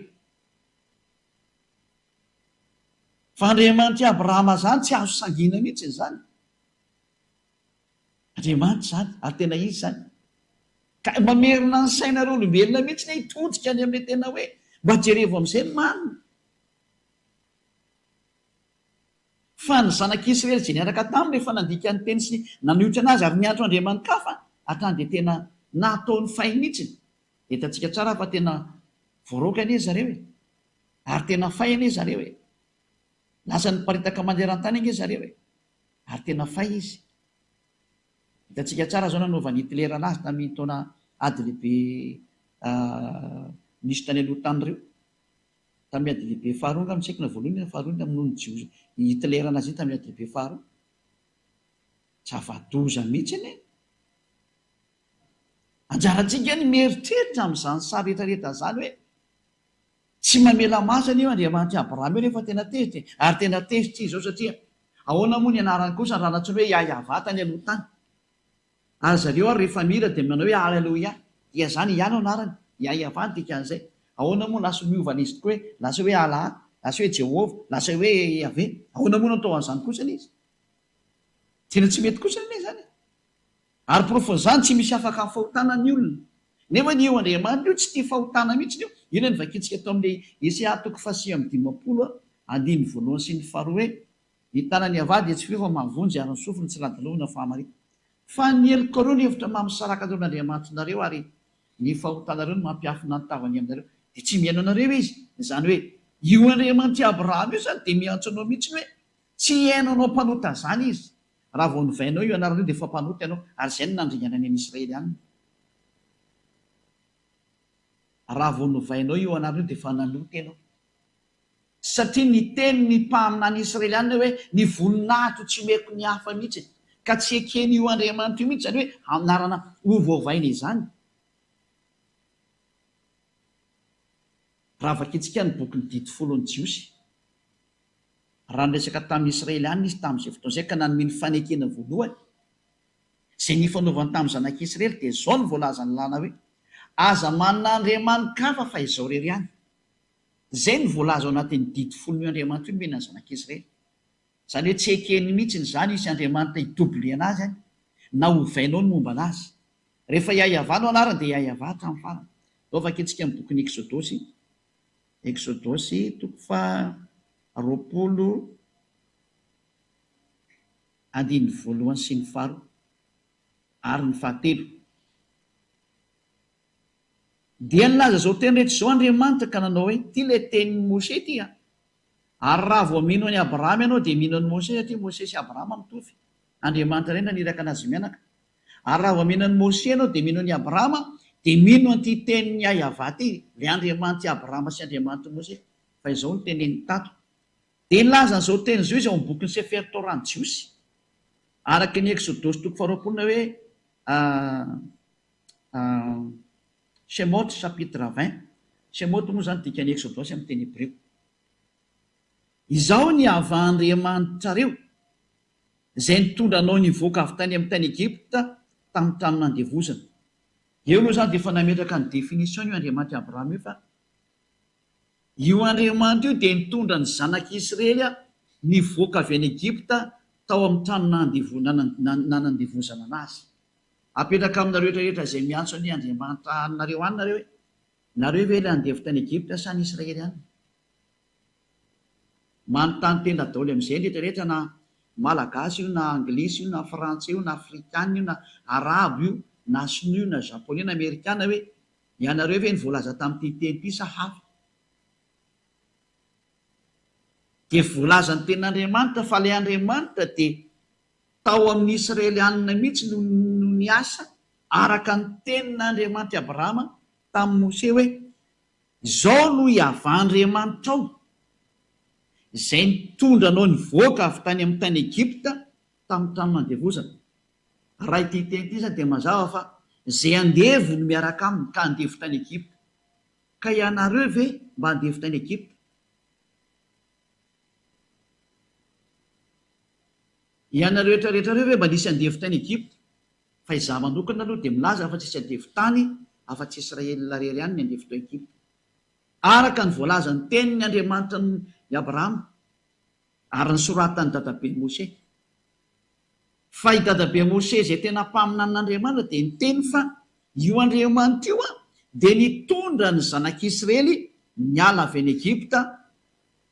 Fa Andriamanitra Abrahama zany tsy azo sangina mihitsy zany, Andriamanitra zany ary tena izy zany, ka mamerina ny sainareo olombelona mihitsy ny hitodika any amin'ilay tena hoe mba jerevo amin'izay ny marina. Fa ny zanak'Israely izay niaraka taminy rehefa nandika ny teny sy naniotra anazy ary niantso Andriamanitra kafa hatrany dia tena nataony fay mihitsy. Hitantsika tsara fa tena voaroka anie zareo ary tena fay anie zareo lasa niparitaka manderan-tany ange zareo ary tena fay izy. Hitantsika tsara zao nanaovan'ny Hitler anazy tamin'ny taona ady lehibe nisy tany aloha tany ireo tamin'ny ady lehibe faharoa nga mitsaikina voalohany faharoa tamin'ny jios Hitler anazy iny tamin'ny ady lehibe faharoa. Zava-doza mihitsy anie, anjarantsika ny mieritreritra amin'izany sary rehetrarehetra zany hoe tsy mamela masana io Andriamanitra Abrahama io rehefa tena tezitra ary tena tezitra izy zao, satria ahoana moa ny anarany kosa raha natsony hoe Yahva tany aloha tany. Ary zareo ary rehefa mira dia manao hoe Alleluia, dia zany ihany anarany Yahva ny dikan'izay. Ahoana moa lasa miova izy tokoa hoe lasa hoe Allah, lasa hoe Jehova, lasa hoe Yahvé, ahoana moa natao an'izany kosa izy, tena tsy mety kosa ne zany. Ary profozany tsy misy afaka fahotana ny olona, nefa ny eo Andriamanitra io tsy tia fahotana mihitsy io. Io ny vakitsika tao amin'ilay Esaia 5:50 sy ny faharoa hoe ny tanany Yahva dia tsy feo fa mavonjy ary ny sofiny tsy ladalovina fahamarita. Fa ny elikoreo ny hevitra mamosaraka ataon'Andriamanitra nareo ary ny fahotanareo no mampiafina ny tavany aminareo dia tsy miaino anareo izy. Izany hoe io Andriamanitra Abrahama io zany dia miantso anao mihitsy hoe tsy hainao mpanota zany izy. Raha vao novainao io anarana io dia efa mpanota ianao, ary izay no nandringana any Israely any. Raha vao novainao io anarana io dia efa nanota ianao, satria ny teny ny mpaminany Israely any hoe ny voninahitro tsy meko ny hafa mihitsy ka tsy ekeny io Andriamanitra io mihitsy, zany hoe anarana ho voavaina izany. Raha vakitsika ny bokyny 10 Jiosy, raha niresaka tamin'ny Israely any izy tamin'izay fotoana izay ka nanome ny fanekena voalohany izay nifanaovany tamin'ny zanak'Israely dia izao ny voalaza ny lana hoe aza manana andriamanikafa fa izao rery ihany. zay ny voalaza ao anatin'ny didy folon'io andriamanitra io mena zanak'Israely. Zany hoe tsy ekeny mihitsiny zany isy Andriamanitra hitobily anazy any na hovainao ny momba anazy. Rehefa iayavano anarany dia iayava hatramin'ny farany. Zao vakitsika amin'ny bokin'ny Exodosy, Exodosy toko fa 20:1 sy ny 4 ary ny 7. Dia nilaza zao teny rehetra zao Andriamanitra ka nanao hoe ty le tenin'ny Mose ty a. Ary raha vao mino any Abrahama ianao dia mino any Mose satria Mose sy Abrahama mitovy. Andriamanitra ray naniraka anazy mianaka. Ary raha vao mino any Mose ianao dia mino any Abrahama dia mino an'ity tenin'ny Yahva ty, le Andriamanitra Abrahama sy Andriamanitra Mose. Fa izao ny tenen'ny tato. Dia nilaza an'izao teny zao izy ao amin'ny bokin'ny Sefer Torah ny Jiosy. Araka ny Exodosy toko 20 hoe Shemot chapitre 20. Shemot moa zany dikany Exodosy amin'ny teny Hébreu. Izao ny hava-Andriamanitrareo izay nitondra anao nivoaka avy tany amin'ny tany Egypta tamin'ny trano nandevozana. Eo aloha zany dia efa nametraka ny définition io Andriamanitra Abrahama io fa io Andriamanitra io dia nitondra ny zanak'Israely nivoaka avy any Egypta tao amin'ny trano nanandevozana anazy. Apetraka aminareo rehetra izay miantso ny Andriamanitra anareo any nareo hoe nareo ve ilay andevo tany Egypta sa ny Israely any? Manontany tena daholo amin'izay rehetrarehetra na malagasy io na anglisy io na frantsay io na afrikana io na arabo io na sinoa io na japonais na amerikana hoe ianareo ve ny voalaza tamin'ity teny ity sa hafa? Dia voalaza ny ten'Andriamanitra fa ilay Andriamanitra dia tao amin'ny Israelianina mihitsy no niasa araka ny tenin'Andriamanitra Abrahama tamin'ny Mose hoe izao no hiava-Andriamanitra ao izay nitondra anao nivoaka avy tany amin'ny tany Egypta tamin'ny trano nandevozana. Raha ity teny ity zany dia mazava fa izay andevo no miaraka aminy ka andevo tany Egypta. Ka ianareo ve mba andevo tany Egypta? Ianareo rehetrarehetrareo ve mba nisy andevo tany Egypta? Fa izaho manokana aloha dia milaza fa tsisy andevo tany afa-tsy Israelina rery ihany ny andevo tao Egypta. Araka ny voalaza ny tenin'ny Andriamanitra ny Abrahama ary nisoratany dadabe Mose. Fa i dadabe Mose izay tena mpaminan'Andriamanitra dia niteny fa io Andriamanitra io dia nitondra ny zanak'Israely niala avy any Egypta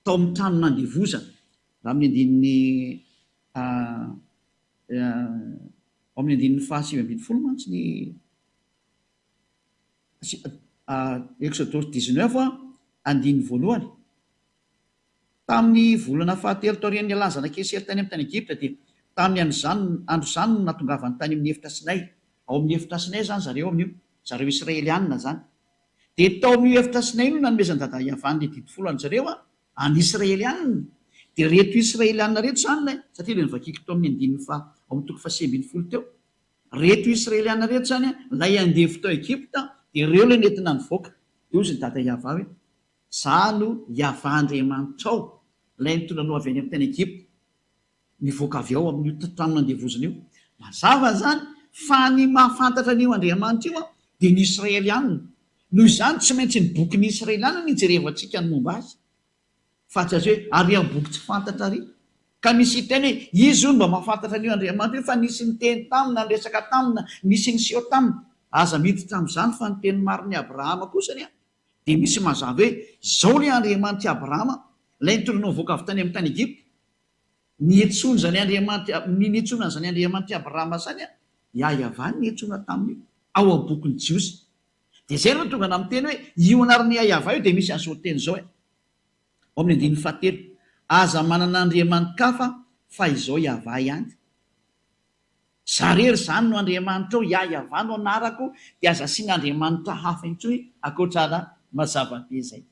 tao amin'ny trano nandevozana. Raha amin'ny andininy 7:20 mantsy ny Exodosy 19 andininy 1. Tamin'ny volana fahatelo taorian'ny ialany zanak'Israely tany amin'ny tany Egypta dia tamin'ny andro zany no natongavany tany amin'ny efitra Sinay. Ao amin'ny efitra Sinay zany zareo amin'io, zareo Israelianina zany. Dia tao amin'io efitra Sinay no nanomezany dada Yavan'ny didy folo an'zareo any Israelianina. Dia reto Israelianina reto zany satria ilay nivakiako tao amin'ny andininy fa ao amin'ny toko fa 9 teo. Reto Israelianina reto zany lay andevo tao Egypta dia ireo ilay nentina nivoaka. Io izy ny dada Yahva hoe izaho no Yahva Andriamanitra ao ilay nitondra anao avy any amin'ny tany Egypta nivoaka avy ao amin'io trano nandevozana io. Mazava zany fa ny mahafantatra an'io Andriamanitra io dia ny Israelianina. Noho izany tsy maintsy ny bokin'ny Israelianina ny jerevantsika ny momba azy. Fa tsy azy hoe ary amin'ny boky tsy fantatra ary. Ka misy teny hoe izy io mba mahafantatra an'io Andriamanitra io fa nisy ny teny tamina, resaka tamina, nisy ny seho tamina. Aza miditra amin'izany fa ny teny marin'ny Abrahama kosa dia misy mazava hoe izao ilay Andriamanitra Abrahama ilay nitondra anao nivoaka avy tany amin'ny tany Egypta. Nihetsoana zany Andriamanitra Abrahama zany Yahva nihetsoana taminy ao amin'ny bokin'ny Jiosy. Dia izay no tonga amin'ny teny hoe io anaran'ny Yahva io dia misy an'izao teny izao ao amin'ny andininy 7. Aza manana andriamanitra fa izao Yahva ihany. Zarery zany no Andriamanitra ao Yahva no anarako dia aza asiana andriamanitra hafa intsony akoatrana mazava-be izay.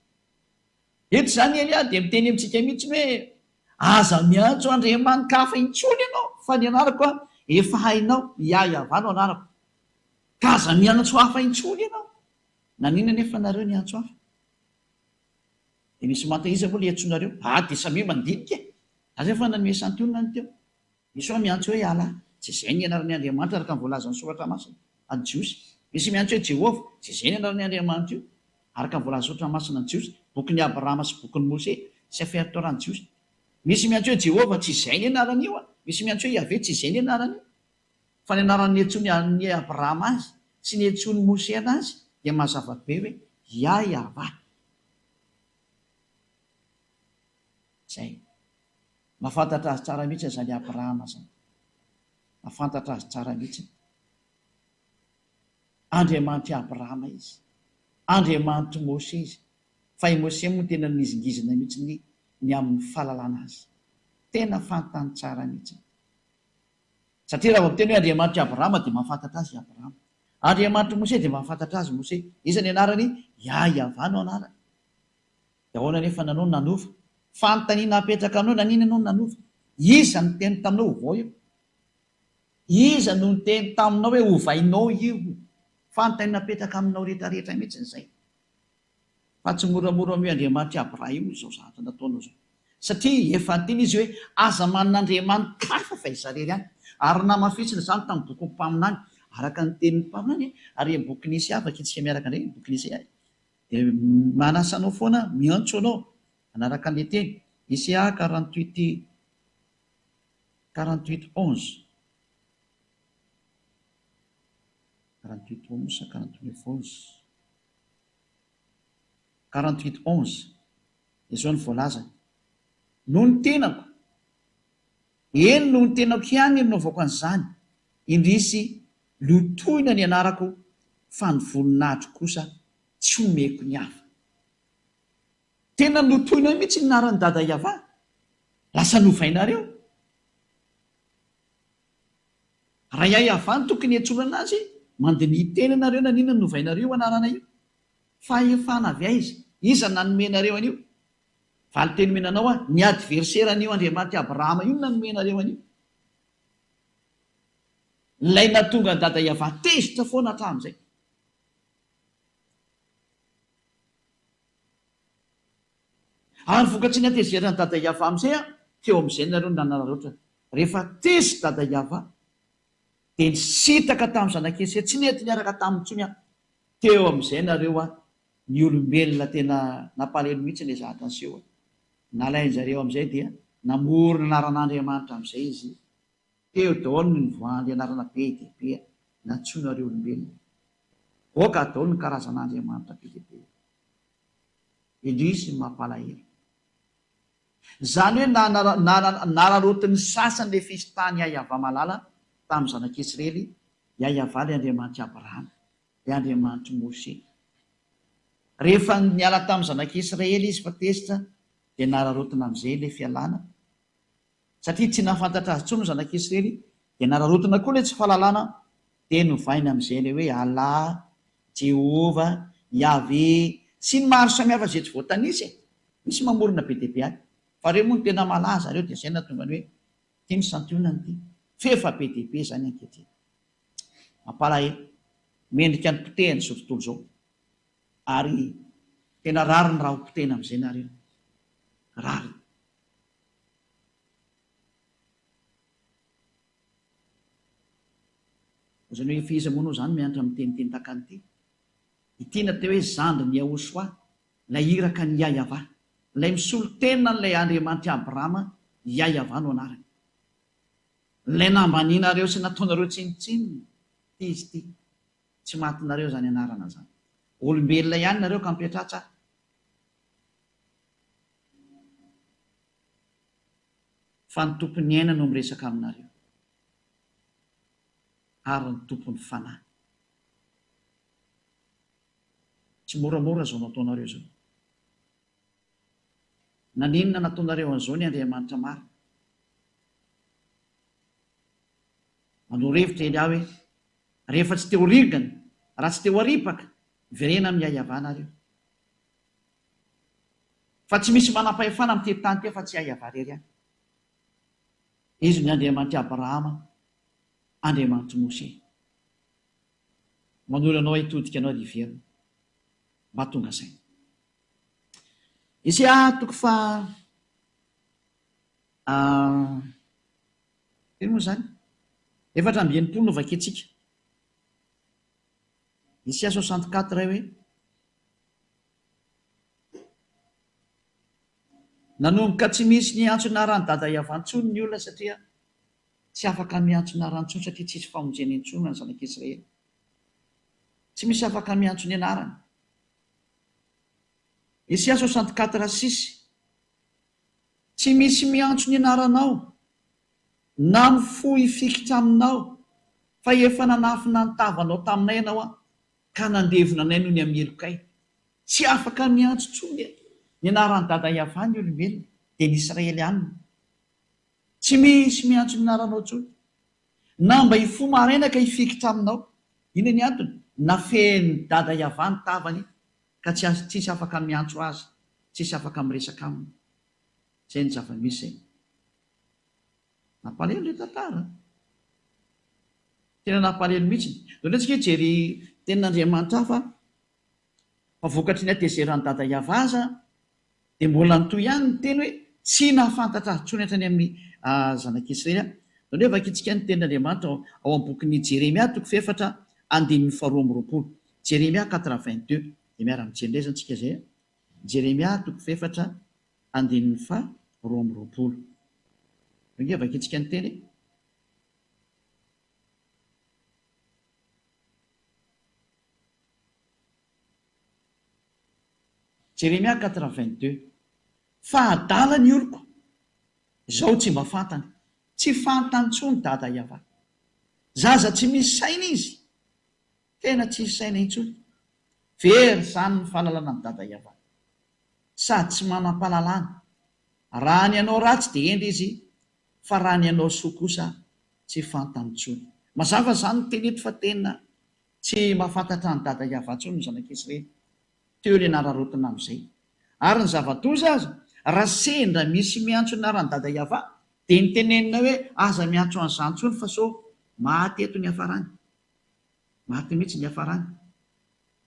Eto zany Elia dia miteny amintsika mihitsy hoe aza miantso andriamanitra hafa intsony ianao fa ny anarako efa hainao Yahva no anarako. Ka aza miantso hafa intsony ianao. Nanina nefa nareo ny antso hafa? Dia misy mantaiza moa ilay antsonareo? Dia samy mandinika e. Aza efa nanome santionina ny teo. Misy ao miantso hoe ala, tsy izay ny anaran'ny Andriamanitra araka ny voalazan'ny soratra masina any Jiosy. Misy miantso hoe Jehovah, tsy izay ny anaran'ny Andriamanitra io. araka ny voalaza oatra masina ny jiosy bokyny Abrahama sy bokyny Mose sy aferitoran'ny jiosy. Misy miantso hoe Jehovah tsy izay ny anarany io a, misy miantso hoe Yahvé tsy izay ny anarany io, fa ny anarany etsony ny Abrahama azy sy ny etsony Mose anazy dia mazava be hoe Yahveh. Zay mahafantatra azy tsara mihitsy zany Abrahama zany, mahafantatra azy tsara mihitsy. Andriamanitra Abrahama izy, Andriamanitra Mose izy, fa i Mose moa tena nizingizina mihitsy ny amin'ny fahalalana azy, tena fantany tsara mihitsy. Satria raha miteny hoe Andriamanitra Abrahama dia mahafantatra azy Abrahama, Andriamanitra Mose dia mahafantatra azy Mose. Iza ny anarany? Yahveh no anarany. Dia ahoana nefa nanao nanova? Fanontaniana apetraka aminao, nanina ianao nanova? Iza no teny taminao ho vao io? Iza no teny taminao hoe hovainao io? Fanontaniana apetraka aminao rehetrarehetra mihitsy izay. Fa tsy moramora amin'ny Andriamanitra Abrahama izao zavatra nataonao izao. Satria efa teny izy hoe aza manan'Andriamanitra hafa fa izarery ihany. Ary namafisina izany tamin'ny boky mpaminany, araka ny tenin'ny mpaminany, ary boky nisy afaka itsika miaraka indray boky nisy ahy. Dia manasanao foana miantso anao anaraka an'ilay teny Isaiah 48:11. 48:11 izao ny voalaza: no ny tenako, eny no ny tenako ihany naovako an'izany, indrisy lotoina ny anarako, fa ny voninahitro kosa tsy omeko ny hafa. Tena lotoina mihitsy ny anaran'ny dada Yahveh, lasa novainareo. Raha Yahveh no tokony hiantsonana azy, mandinihy teny ianareo nanina ny novainareo anarana io, fa efa navy aiza? Iza nanomenareo an'io? Valy teny menanao a ny adverseran'io Andriamanitra Abrahama io nanomenareo an'io. Ilay natonga ny dada Yahveh tezitra foana hatramin'izay. Ary vokatry ny atezerana dada Yahveh amin'izay a, teo amin'izay nareo nanararoatra. Rehefa tezy dada Yahveh dia nisitaka tamin'ny zanak'Esau, tsy nety niaraka tamin'ny intsony a. Teo amin'izay nareo a ny olombelona tena nampalahelo mihitsy ilay zavatra niseho. Nalain'izareo amin'izay dia namorona anaran'Andriamanitra amin'izay izy. Teo daholo ny nivoahan'ny anarana be dia be natsoinareo olombelona. Oka daholo ny karazan'Andriamanitra be dia be. Indrisy mampalahelo. Izany hoe nararotin'ny sasany ilay fisitany Yahveh malala tamin'ny zanak'Israely, Yahveh ilay Andriamanitra Abrahama, ilay Andriamanitra Mose. Rehefa niala tamin'ny zanak'Israely izy fa tezitra, dia nararotina amin'izay ilay fialana. Satria tsy nahafantatra azy intsony ny zanak'Israely, dia nararotina koa ilay tsy fahalalana, dia novaina amin'izay ilay hoe Allah, Jehovah, Yahvé, sy ny maro samihafa izay tsy voatanisy e. Misy mamorona be dia be any. Fa reo moa no tena malaza reo, dia izay natonga ny hoe tia ny santionany ity. Fefa be dia be izany ankehitriny. Mampalahelo, mendrika ny potehany izao tontolo izao. Ary tena rary ny raha ho potehana amin'izay nareo. Rary. Izany hoe efa iza moa zany mianatra amin'ny teniteny takan'ity. Ity natao hoe zandry ny Yahoshua, ilay iraka ny Yahveh, ilay misolo tena n'ilay Andriamanitra Abrahama, Yahveh no anarany. Ilay nambaninareo sy nataonareo tsinitsininy, ty izy ty. Tsy matinareo zany anarana zany. Olombelona ihany nareo ka mipetratra. Fa ny tompon'ny aina no miresaka aminareo. Ary ny tompon'ny fanahy. Tsy moramora zao nataonareo zao. Naninona nataonareo an'izao ny Andriamanitra maro? Manao revitra eny aho hoe rehefa tsy teo rigana, raha tsy teo aripaka, verena amin'ny Yahveh nareo. Fa tsy misy manam-pahefana amin'ny teny-tany teo fa tsy Yahveh rery ihany. Izy ny Andriamanitra Abrahama, Andriamanitra Mose. Manolo anao hitodika anao riverina. Mba tonga saina. Isaiah toko fa ino moa zany? 4:9 no vaketsika. Isaiah 64 hoe nanomboka tsy misy niantsona rany dada iavantsony ny olona satria tsy afaka miantsona rantsony satria tsisy famonjeny intsona ny zanak'Israely. Tsy misy afaka miantsony anarany. Isaia 64:6 tsy misy miantsony anaranao na mifohy fikitra aminao fa efa nanafina ny tavanao taminay ianao ka nandevona anay noho ny amelokay. Tsy afaka miantsontsony ny anaran'ny dada Iavany ny olombelona dia ny Israelianina. Tsy misy miantsony ny anaranao tsony na mba hifohy maraina ka hifikitra aminao. Ina ny antony? Nafeny dada Iavany tavany ka tsisy afaka miantso azy, tsisy afaka miresaka aminy. Zay ny zava-misy zay. Nampalelo ilay tantara. Tena nampalelo mihitsy. Indrindra antsika jery tenin'Andriamanitra fa vokatry ny atezeran'ny dada Iavaza dia mbola nitoy ihany ny teny hoe tsy nahafantatra azy tsony hatrany amin'ny zanak'Israely. Indrindra vakitsika ny tenin'Andriamanitra ao amin'ny bokin'ny Jeremia 4:22. Jeremia 4:22. Dia miara-mijery antsika zay. Jeremia 4:22. Indrindra vakitsika ny teny. Jeremia 4:22. Fa adala ny oloko, izao tsy mba fantany, tsy fantany tsony dada Iavany. Zaza tsy misy saina izy, tena tsy misy saina intsony. Very zany ny fahalalana ny dada Iavany, sady tsy manam-pahalalana. Raha ny anao ratsy dia endry izy, fa raha ny anao soa kosa tsy fantany tsony. Mazava zany ny teny eto fa tena tsy mahafantatra ny dada Iavany tsony ny zanak'Israely. Teo ilay nararotina amin'izay. Ary ny zava-doza aza, raha sendra misy miantso ny aran'ny dada Iavany dia ny tenenina hoe aza miantso an'izany tsony fa so maty eto ny hafarany. Maty mihitsy ny hafarany.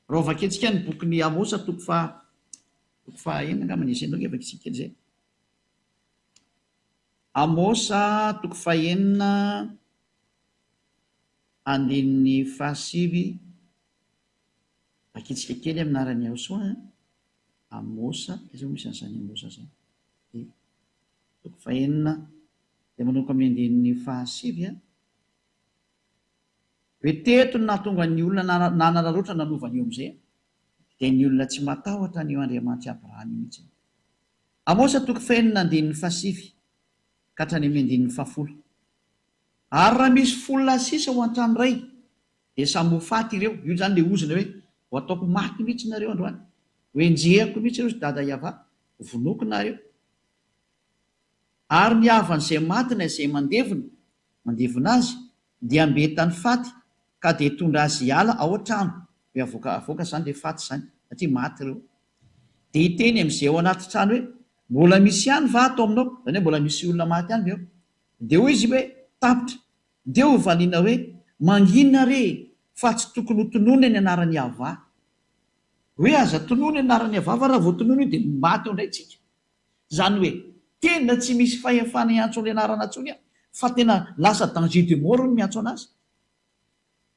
Raha vaketsika ny bokin'ny Amosa 4:9 angamba nisy enao vakitsika zay. Amosa 4:9 vakitsika kely amin'arany Aosoa. Amosa izay misy an'izany Amosa zany. 4:9 dia manomboka amin'ny 5. Hoe teto no nahatonga ny olona nanararoatra nanovany eo amin'izay dia ny olona tsy matahotra ny eo Andriamanitra Abrahamy mihitsy. Amosa 4:9 ka hatrany amin'ny 10. Ary raha misy folona sisa ho an-trano iray dia samy ho faty ireo. Io zany ilay ozina hoe ho ataoko maty mihitsy nareo androany, ho enjehako mihitsy ireo sy dada Iavany, vonoko nareo. Ary ny havan'izay matina izay mandevona azy dia ambetany faty ka dia tondra azy hiala ao an-trano. Hoe avoaka zany dia faty zany satria maty ireo. Dia hiteny amin'izay ao anaty trano hoe mbola misy ihany va ato aminao, zany hoe mbola misy olona maty ihany eo. Dia hoy izy hoe tapitra, dia ho valiana hoe manginona re fa tsy tokony ho tonoina ny anaran'ny Iavany. Hoe aza tonoina ny anaran'ny Iavany fa raha vao tonoina io dia maty eo indray tsika. Zany hoe tena tsy misy fahefana iantso ny anarana tsony fa tena lasa danger de mort no miantso anazy.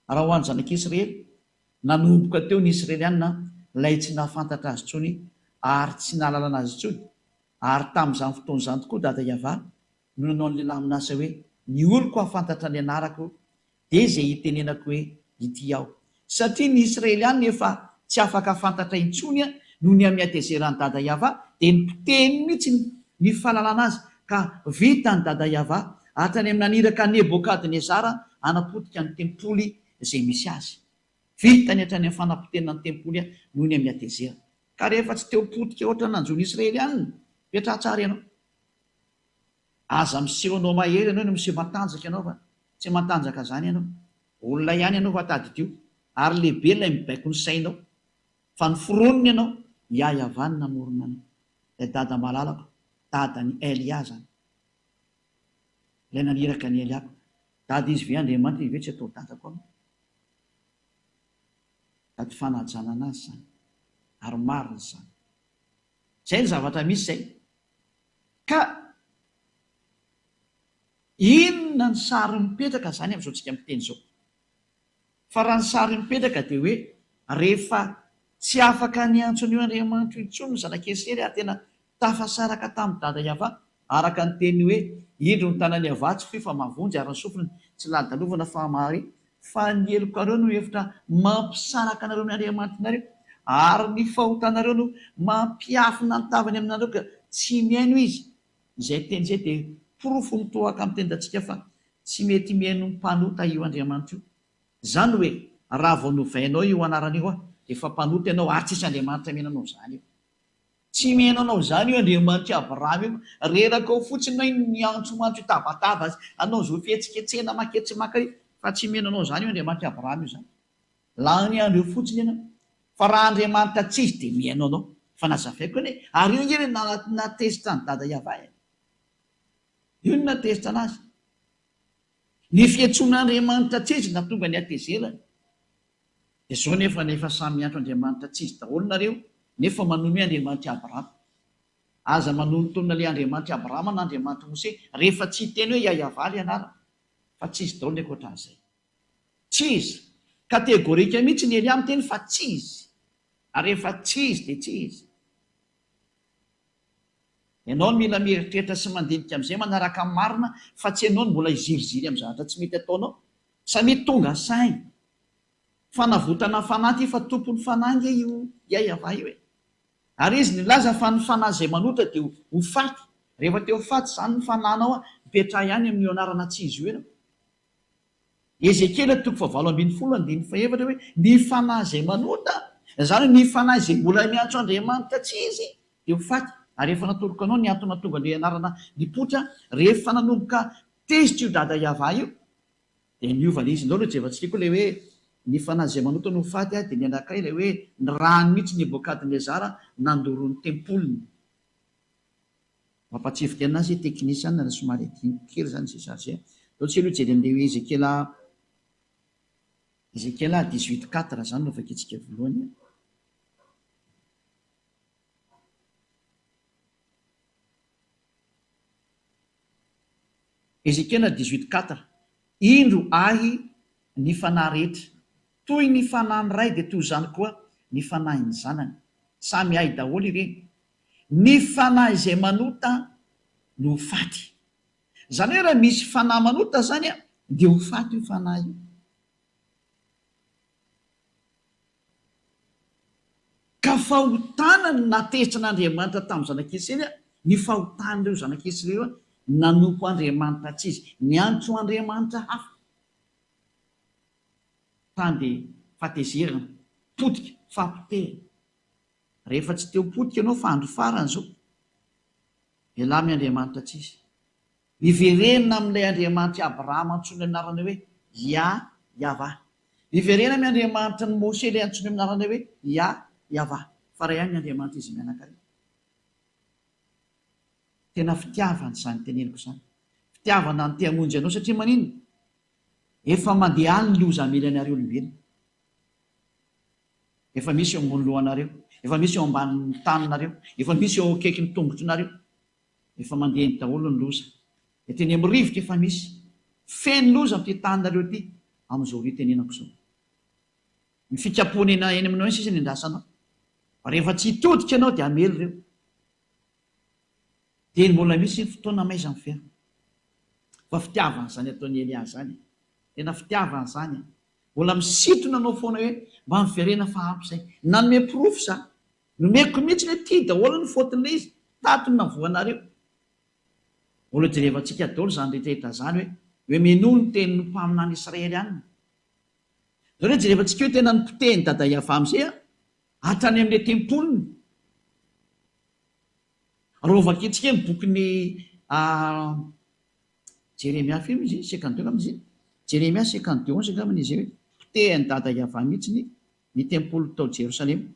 Raha ho an'ny zanak'Israely, nanomboka teo ny Israelianina ilay tsy nahafantatra azy tsony ary tsy nahalalana azy tsony. Ary tamin'izany fotoan'izany tokoa dada Iavany no nanao ny lehilahy minasa hoe ny oloko hafantatra ny anarako dia izay hitenenako hoe ity aho. Satria ny Israelianina efa tsy afaka fantatra intsony noho ny amiatezeran'ny dada Iavany dia nipoteny mihitsy ny fahalalana azy ka vita ny dada Iavany hatrany amin'ny naniraka Nebokadnezara hanapotika ny tempoly izay misy azy. Vita ny hatrany amin'ny fanapotenana ny tempoly noho ny amiatezera. Ka rehefa tsy teo potika ohatra nanjony Israelianina, petra tsara ianao. Aza miseho anao mahery ianao no miseho matanjaka ianao fa tsy matanjaka zany ianao. Olona ihany ianao fa tady tio ary lehibe ilay mibaiko ny sainao. Fa ny foroniny ianao Iavany namorona anao. Ilay dada malalako, dada ny Elia zany. Ilay naniraka ny Eliako. Dada izy ve Andriamanitra ve tsy atao dadako aminy. Dady fanajana anazy zany. Ary marina zany. Zay ny zavatra misy zay. Ka inona ny sary mipetraka zany amin'izao tsika miteny izao. Fa raha ny sary mipetraka dia hoe rehefa tsy afaka niantson'io Andriamanitra intsony ny zanak'Israely ary tena tafasaraka tamin'ny dada Iava araka ny teny hoe indro ny tanany avatsy fifa mavonjy ary ny sofiny tsy ladalovana fa mary fa ny eloko areo no hevitra mampisaraka anareo ny Andriamanitrareo ary ny fahotanareo no mampiafina ny tavany aminareo ka tsy miaino izy. Izay teny izay dia porofo mitohaka amin'ny tendantsika fa tsy mety miaino ny mpanota io Andriamanitra io. Zany hoe raha vao novainao io anarana io dia efa mpanota ianao ary tsisy Andriamanitra miainanao zany io. Tsy miainanao zany io Andriamanitra Abrahama io reraka ao fotsiny hoe niantso-mantso itabataba azy anao zo fihetsiketsena maketsimaka io fa tsy miainanao zany io Andriamanitra Abrahama io zany. La ny andro io fotsiny ianao fa raha Andriamanitra tsy izy dia miaino anao fa nazavaiko hoe ary io ngery natezitra ny dada Iava io no natezitra anazy. Ny fihetsoan'Andriamanitra tsy izy na tonga ny atezerany dia zao nefa samy miantso Andriamanitra tsy izy daholo nareo nefa manomy Andriamanitra Abrahama. Aza manontolona le Andriamanitra Abrahama na Andriamanitra Mose rehefa tsy teny hoe Iava le anarana fa tsy izy daholo ny ankoatran'izay. Tsy izy kategorika mihitsy ny Eliam teny fa tsy izy ary rehefa tsy izy dia tsy izy. Ianao no mila mieritreritra sy mandinika amin'izay manaraka amin'ny marina fa tsy ianao no mbola iziriziry amin'ny zavatra tsy mety ataonao sa mety tonga sainy fanavotana fanahy fa tompony fanangy io Iava io e. Ary izy nilaza fa ny fanahy izay manotra dia ho faty rehefa teo faty zany ny fananao mipetraha ihany amin'io anarana tsy izy io ianao. Ezekiela 7:20-7 hoe ny fanahy izay manota zany ny fanahy izay mbola miantso Andriamanitra tsy izy dia ho faty. Ary rehefa natoroka anao ny antony tonga ny anarana nipotra rehefa nanomboka tezitra io dada Iava io dia niovana izy indao rehefa koa le hoe ny fanahy izay manota no faty dia ny anankiray ilay hoe ny rano mihitsy Nebokadnezara nandoroany tempoliny. Mampatsifoka anazy teknisiana na somary adiniky kely zany izay sarge dao tsy aloha jery amin'ilay Ezekiela 18:4 zany no vakitsika voalohany. Ezekiela 18:4 indro ahy ny fanahy rehetra toy ny fanahy ny ray dia toy zany koa ny fanahy ny zanany samy ahy daholo ireny. Ny fanahy izay manota no faty. Zany hoe raha misy fanahy manota zany dia ho faty io fanahy io. Ka fahotana ny natezitra n'Andriamanitra tamin'ny zanak'Israely ny fahotan'ireo zanak'Israely nanompo Andriamanitra tsy izy niantso Andriamanitra hafa tany dia fatezerana potika fampitehana. Rehefa tsy teo potika ianao fa andro farany zao velamy Andriamanitra tsy izy. Iverenina amin'ilay Andriamanitra Abrahama antsoiny anarana hoe Iava. Iverena amin'ny Andriamanitra ny Mose ilay antsoiny amin'narana hoe Iava fa ray ihany ny Andriamanitra izy mianakary. Tena fitiavana izany teneniko izany. Fitiavana ny te-hamonjy anao satria manino? Efa mandeha any ny loza amelanareo olombelona. Efa misy eo ambony lohanareo, efa misy eo ambanin'ny taninareo, efa misy eo akaikin'ny tongotronareo. Efa mandeha ny daholo ny loza. Teny amin'ny rivotra efa misy. Feno loza amin'ity taninareo ity amin'izao tenenako izao. Ny fikapoana eny aminao iny sisa ny andrasanao. Rehefa tsy hitodika ianao dia amely ireo. Dia mbola misy ny fotoana maizany fiainana. Fa fitiavana izany ataon'ny Elia zany. Tena fitiavana izany. Mbola misintona anao foana hoe mba miverena fa ampy izay. Nanome porofo za. Nomeko mihitsy hoe ity daholo ny faotin'ilay izy. Tatony na voanareo. Mbola jerevantsika daholo izany rehetrarehetra zany hoe menoa ny tenin'ny mpaminany Israely ihany. Zao hoe jerevantsika hoe tena ny potehiny dada Iava amin'izay hatrany amin'ilay tempoliny. Raha vakitsika ny bokin'ny Jeremia fio izy 52 amin'izy. Jeremia 52:11 angambany izy hoe potehiny dada Iava mihitsy ny tempoly tao Jerosalema.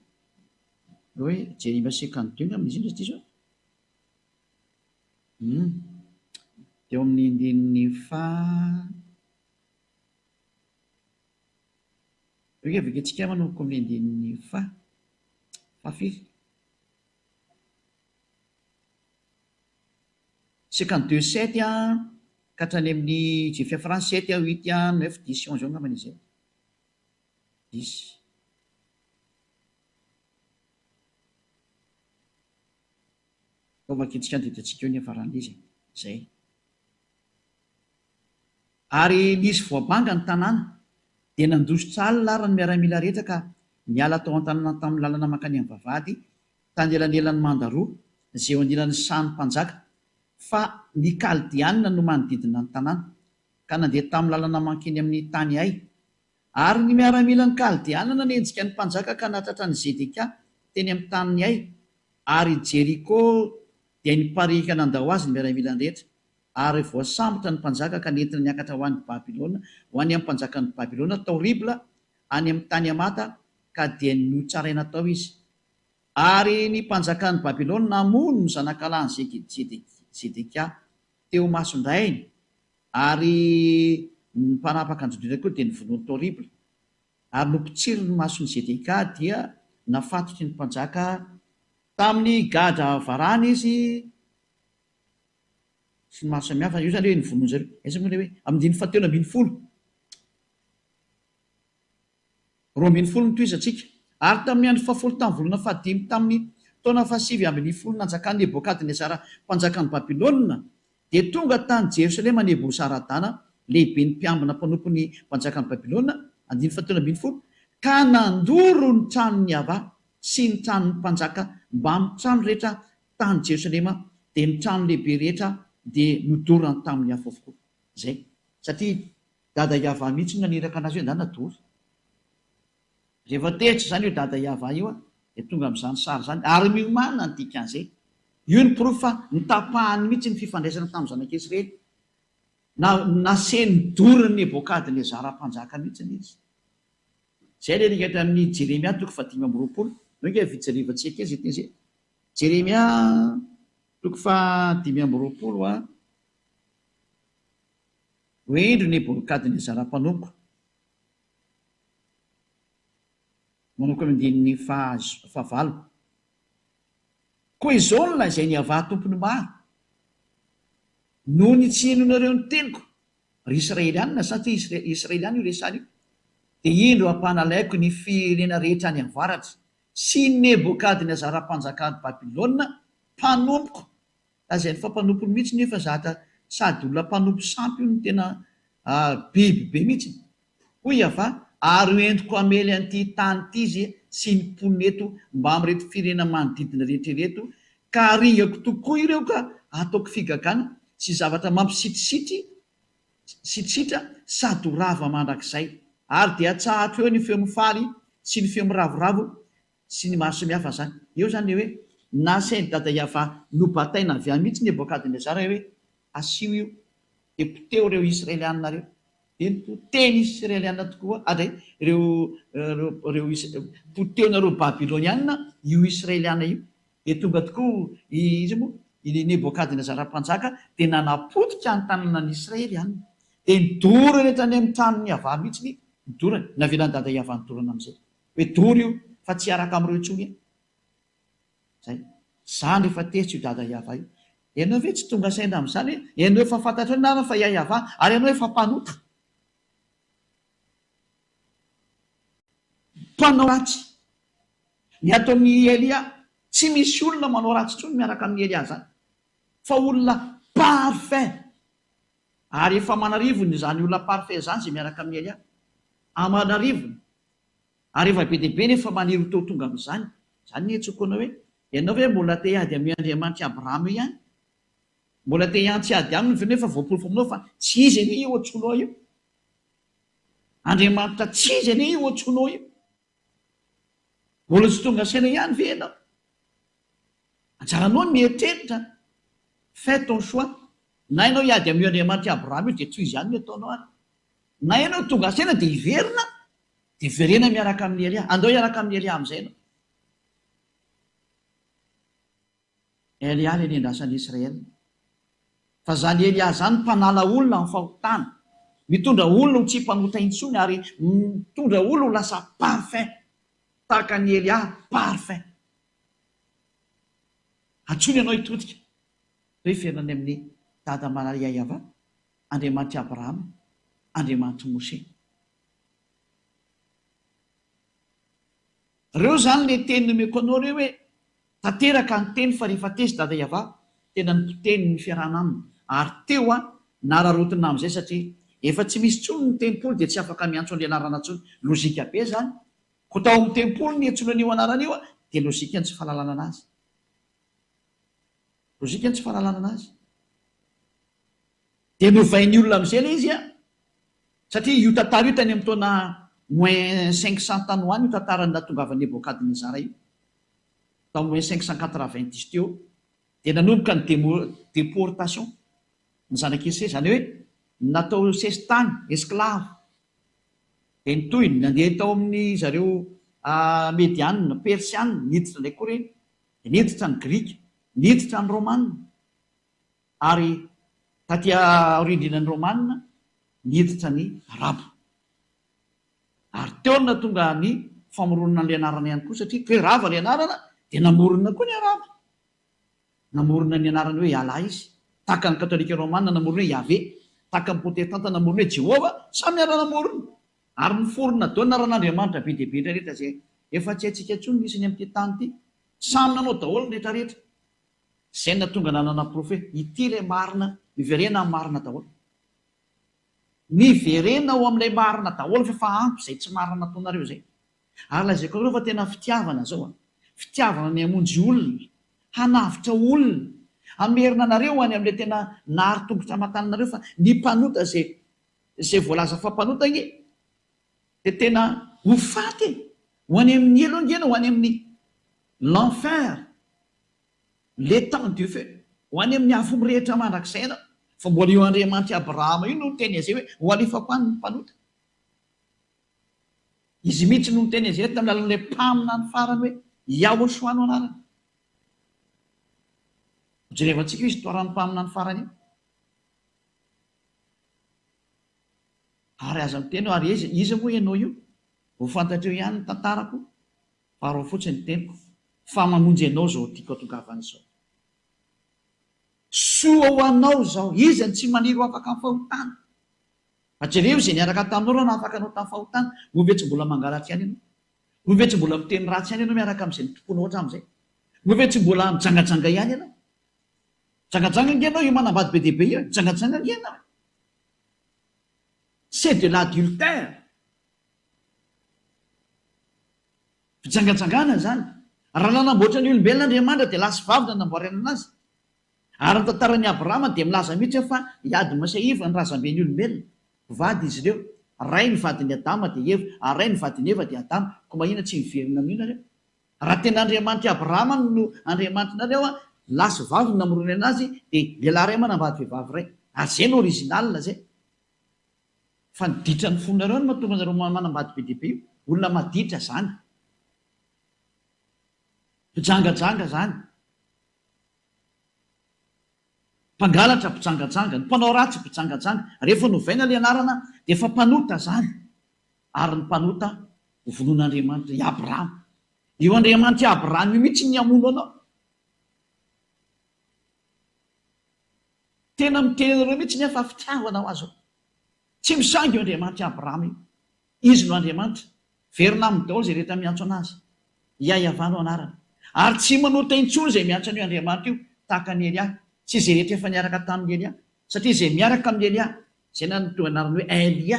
Hoe Jeremia 52 amin'izy izy zao. Teo amin'ny indininy hoe vakitsika manomboka amin'ny indininy fafy 52:7 ka hatrany amin'ny Jefia France 7, 8, 9, 10, 11 angambany izy. 10. vakitsika diditsika eo ny afaran'izy zay. Ary nisy voabanga ny tanàna dia nandositra alina ary ny miaramila rehetra ka niala tao an-tanàna tamin'ny lalana mankany amin'ny vavahady tany elanelan'ny mandaroa izay eo anilan'ny sany mpanjaka, fa ny kaldianina no manodidina ny tanàna ka nandeha tamin'ny lalana mankeny amin'ny tany ay. Ary ny miaramila ny kaldianina nenjika ny mpanjaka ka natratra ny Zedeka teny amin'ny tany ay, ary Jeriko dia niparika nandao azy ny miaramila ny rehetra. Ary voasambotra ny mpanjaka ka nentina niakatra ho an'ny Babilôna, ho any amin'ny mpanjaka ny Babilôna tao Ribla any amin'ny tany Amata, ka dia notsaraina tao izy. Ary ny mpanjaka ny Babilôna namono ny zanakalany Zedeka teo masondrainy, ary ny mpanapaka anjodrina koa dia nivonoany tao Ribla. Ary nompitsiry ny mason'ny Zedeka dia nafatotry ny mpanjaka tamin'ny gadra varana izy sy ny maro samihafa. Io zany hoe nivonoany zareo esa moa le hoe amin'ny 720 roa-mbin'ny folo notoizatsika. Ary tamin'ny andro 10 tamin'ny volana 15 tamin'ny taona 720 nanjakan'ny Nebokadnezara mpanjaka ny Babilôna, dia tonga tany Jerosalema Nebosaradana lehibe ny mpiambina mpanompo ny mpanjaka ny Babilôna 720 ka nandoro ny tranony Ava sy ny tranony mpanjaka mba amin'ny trano rehetra tany Jerosalema, dia ny trano lehibe rehetra dia nodorana tamin'ny hafa avokoa zay, satria dada Iava mihitsy naniraka anazy hoe ndana dory. Rehefa tehitra zany io dada Iava io dia tonga amin'izany sary zany, ary miomana ny dikan'izay. Io ny proof fa nitapahany mihitsy ny fifandraisana tamin'ny zanak'Israely, naseny dorany Nebokadnezara mpanjaka mihitsy izy. Zay le nikatra amin'ny Jeremia 5:20 no ke vitsarivatsika izy teny zay. Jeremia 5:20 hoendry Nebokadnezara mpanompo, manompo amin'ny andininy 9. Koa izao no lazainy Iava tompony maro noho ny tsy henonareo ny teniko ry Israelianina, satria Israeliana io resany io, dia indro ampanalaiko ny firenena rehetra any avaratra sy Nebokadnezara mpanjakany Babilôna mpanompoko. Lazainy fa mpanompony mihitsy nefa zata sady olona mpanompo sampy io no tena biby be mihitsy. Hoy Iava, ary hoentiko amely an'ity tany ity izy sy ny mponina eto mba amin'reto firenena manodidina rehetrareto, ka aringako tokoa ireo ka ataoko figagana sy zavatra mampisitrisitra sady rava mandrakizay. Ary dia atsahatra eo ny feo mifaly sy ny feo miravoravo sy ny maro samihafa zany. Eo zany hoe nasainy dada Iava nobataina avy any mihitsy Nebokadnezara hoe asio io, dia poteo reo Israelianina reo, dia poteny Israelianina tokoa ary poteonareo Babilônianina io Israelianina io. Dia tonga tokoa izy moa i Nebokadnezara mpanjaka dia nanapotika ny tanàna ny Israelianina, dia nidorana rehetra any amin'ny tranony Iava mihitsy ny nidorana. Navelan'ny dada Iava nidorana amin'izay hoe dory io fa tsy araka amin'ireo intsony zay. Zany rehefa tehitra io dada Iava io. Ianao ve tsy tonga saina amin'izany hoe ianao efa fantatra na fa Iava ary ianao efa mpanota, mpanao ratsy. Ny ataon'ny Elia tsy misy olona manao ratsy intsony miaraka amin'ny Elia zany, fa olona parfait. Ary efa manarivony zany olona parfait zany zay miaraka amin'ny Elia, amanarivony. Ary efa be dia be nefa maniry teo tonga amin'izany. Zany ny etsokonao hoe ianao ve mbola te hiady amin'ny Andriamanitra Abrahama ihany, mbola te hiantsy ady aminy nefa voapolofo aminao fa tsy izy anie io ohatsonao io. Andriamanitra tsy izy anie io ohatsonao io, mbola tsy tonga saina ihany ve ianao? Anjaranao ny mieritreritra, fais ton choix. Na ianao hiady amin'ny Andriamanitra Abrahama io dia tsy izy ihany no ataonao ary, na ianao tonga saina dia hiverina, dia verena miaraka amin'ny Elia. Andao hiaraka amin'ny Elia amin'izay ianao. Elia le nendrasan'ny Israely, fa zany Elia zany mpanala olona amin'ny fahotana, mitondra olona ho tsy mpanota intsony ary mitondra olona ho lasa parfait tahaka ny Elia parfait. Antsony ianao hitodika hoe ferinany amin'ny dada Maria Iava, Andriamanitra Abrahama, Andriamanitra Mose. Reo zany le teny nomeko anao reo hoe tanteraka ny teny fa rehefa tezy dada Iava tena niteny ny fiarahana aminy ary teo nararotina amin'izay satria efa tsy misy tsony ny tempolo dia tsy afaka miantso an'le anarana tsony lozika be zany ko tao amin'ny tempolo ny etsona an'io anarana io dia lozika ny tsy fahalalana anazy lozika ny tsy fahalalana anazy dia novainy olona amin'izay le izy satria io tantara io tany amin'ny taona moins 500 tany hoany io tantarany natongavany Nebokadnezara io tao moins 590 teo dia nanomboka ny déportation ny zanak'Israely zany hoe natao sesitany esclave dia nitoy nandeha tao amin'ny zareo medianina persianina niditra ilay koa reny dia niditra ny grika niditra ny romanina ary taty aorindrinany romanina niditra ny arabo ary teo na tonga ny famoronana n'le anarana ihany koa satria hoe rava le anarana dia namorona koa ny arabo namorona ny anarany hoe ala izy tahaka ny katolika romanina namorona hoe Yahvé tahaka ny protestanta namorona hoe Jehova samy ara namorona ary niforona dao naran'Andriamanitra be dia be rehetra zay efa tsy haitsika intsony nisy ny amin'ity tany ity samy nanao daholo ny rehetra rehetra zay natonga nanana profeta ity ilay marina miverena amin'ny marina daholo miverena ao amin'ilay marina daholo fa ampy izay tsy marina nataonareo zay ary lazaiko anareo fa tena fitiavana zao fitiavana ny hamonjy olona hanavitra olona amerina anareo any amin'ilay tena nahary tongotra aman-tananareo fa ny mpanota zay voalaza fa mpanotany dia tena ho faty ho any amin'ny elongena ho any amin'ny l'enfer l'étang du feu ho any amin'ny afo mirehetra mandrakizay ianao fa mbola io Andriamanitra Abrahama io no teny azay hoe ho alefako any ny mpanota izy mihitsy no teny azay tamin'ny alalan'ilay mpamina ny farany hoe Yahoshua no anarany jerevantsika io histoiran'ny mpamina ny farany io ary aza miteny ary izy moa ianao io ho fantatreo ihany ny tantarako faro fotsiny teniko fa mamonjy ianao zao tiako atongavany zao soa ho anao zao izany tsy maniry ho afaka amin'ny fahotana atrereo zay niaraka taminao na afaka anao tamin'ny fahotana ove tsy mbola mangalatry ihany ianao ove tsy mbola miteny ratsy ihany ianao miaraka amin'izay nitomponao hatramin'izay ove tsy mbola mijangajanga ihany ianao jangajanga ngenao io manambady be dehibe io jangajanga ngenao c'est de l'adultère fijangajangana zany raha nanamboatra ny olombelona Andriamanitra dia lasy vavy nanamboarana anazy ary ny tantaran'ny Abrahama dia milaza mihitsy fa hiady masaiva ny razamben'ny olombelona vady izy ireo ray ny vadin'ny Adama dia Eva ary ray ny vadin'ny Eva dia Adama ko mahina tsy miverina amin'io nareo raha tena Andriamanitra Abrahama no Andriamanitra nareo lasy vavy namorony anazy dia lehilahy ray manambady vehivavy ray ary zay no original zay fa niditra ny fonareo no mahatonga anareo manambady be dehibe io olona maditra zany mpijangajanga zany mpangalatra mpijangajanga ny mpanao ratsy mpijangajanga rehefa novaina le anarana dia efa mpanota zany ary ny mpanota ho vonon'Andriamanitra i Abrahama io Andriamanitra i Abrahama io mihitsy ny amono anao tena miteny anareo mihitsy ny efa fitiavana ho azo tsy misangy io Andriamanitra i Abrahama io izy no Andriamanitra verina amin'ny daholo zay rehetra miantso anazy iaiavano anarana ary tsy manota intsony zay miantso an'io Andriamanitra io tahaka ny Elia tsy zay rehetra efa niaraka tamin'ny Elia satria zay miaraka amin'ny Elia zay natonga anarany hoe Elia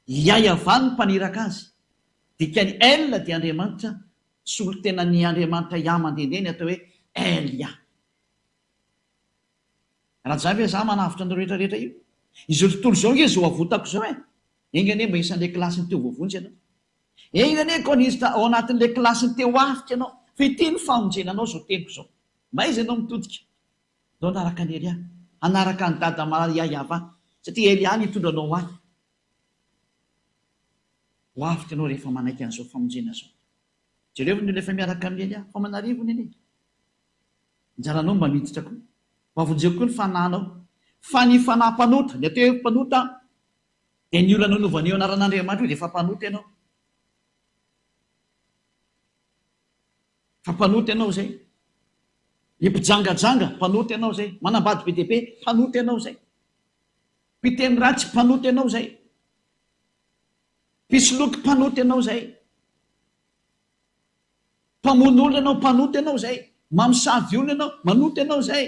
iaiavano ny mpaniraka azy dikany El dia Andriamanitra solo tena ny Andriamanitra mandehandeha ny atao hoe Elia raha zany hoe za manavitra ny rehetra rehetra io izao tontolo zao nge zao avotako zao engane mba isan'ilay klasy ny teo vovonjy ianao engane konisy ao anatin'ilay klasy ny teo afika ianao fa ity ny famonjena anao zao teniko zao mba izy ianao mitodika dao anaraka ny Elia anaraka ny dada iaiava satria Elia nitondra anao any ho afika ianao rehefa manaiky an'izao famonjena zao jereo ny lefa miaraka amin'ny Elia fa manarivo neny njaranao mba miditra koa mavonjeko koa ny fananao fa ny fanampanota ny atao hoe mpanota dia ny olana novan'io anaran'Andriamanitra io dia efa mpanota ianao fa mpanota ianao zay ny mpijangajanga mpanota ianao zay manambady be dehibe mpanota ianao zay mpiteny ratsy mpanota ianao zay mpisoloky mpanota ianao zay mpamono olona ianao mpanota ianao zay mamosavy olona ianao manota ianao zay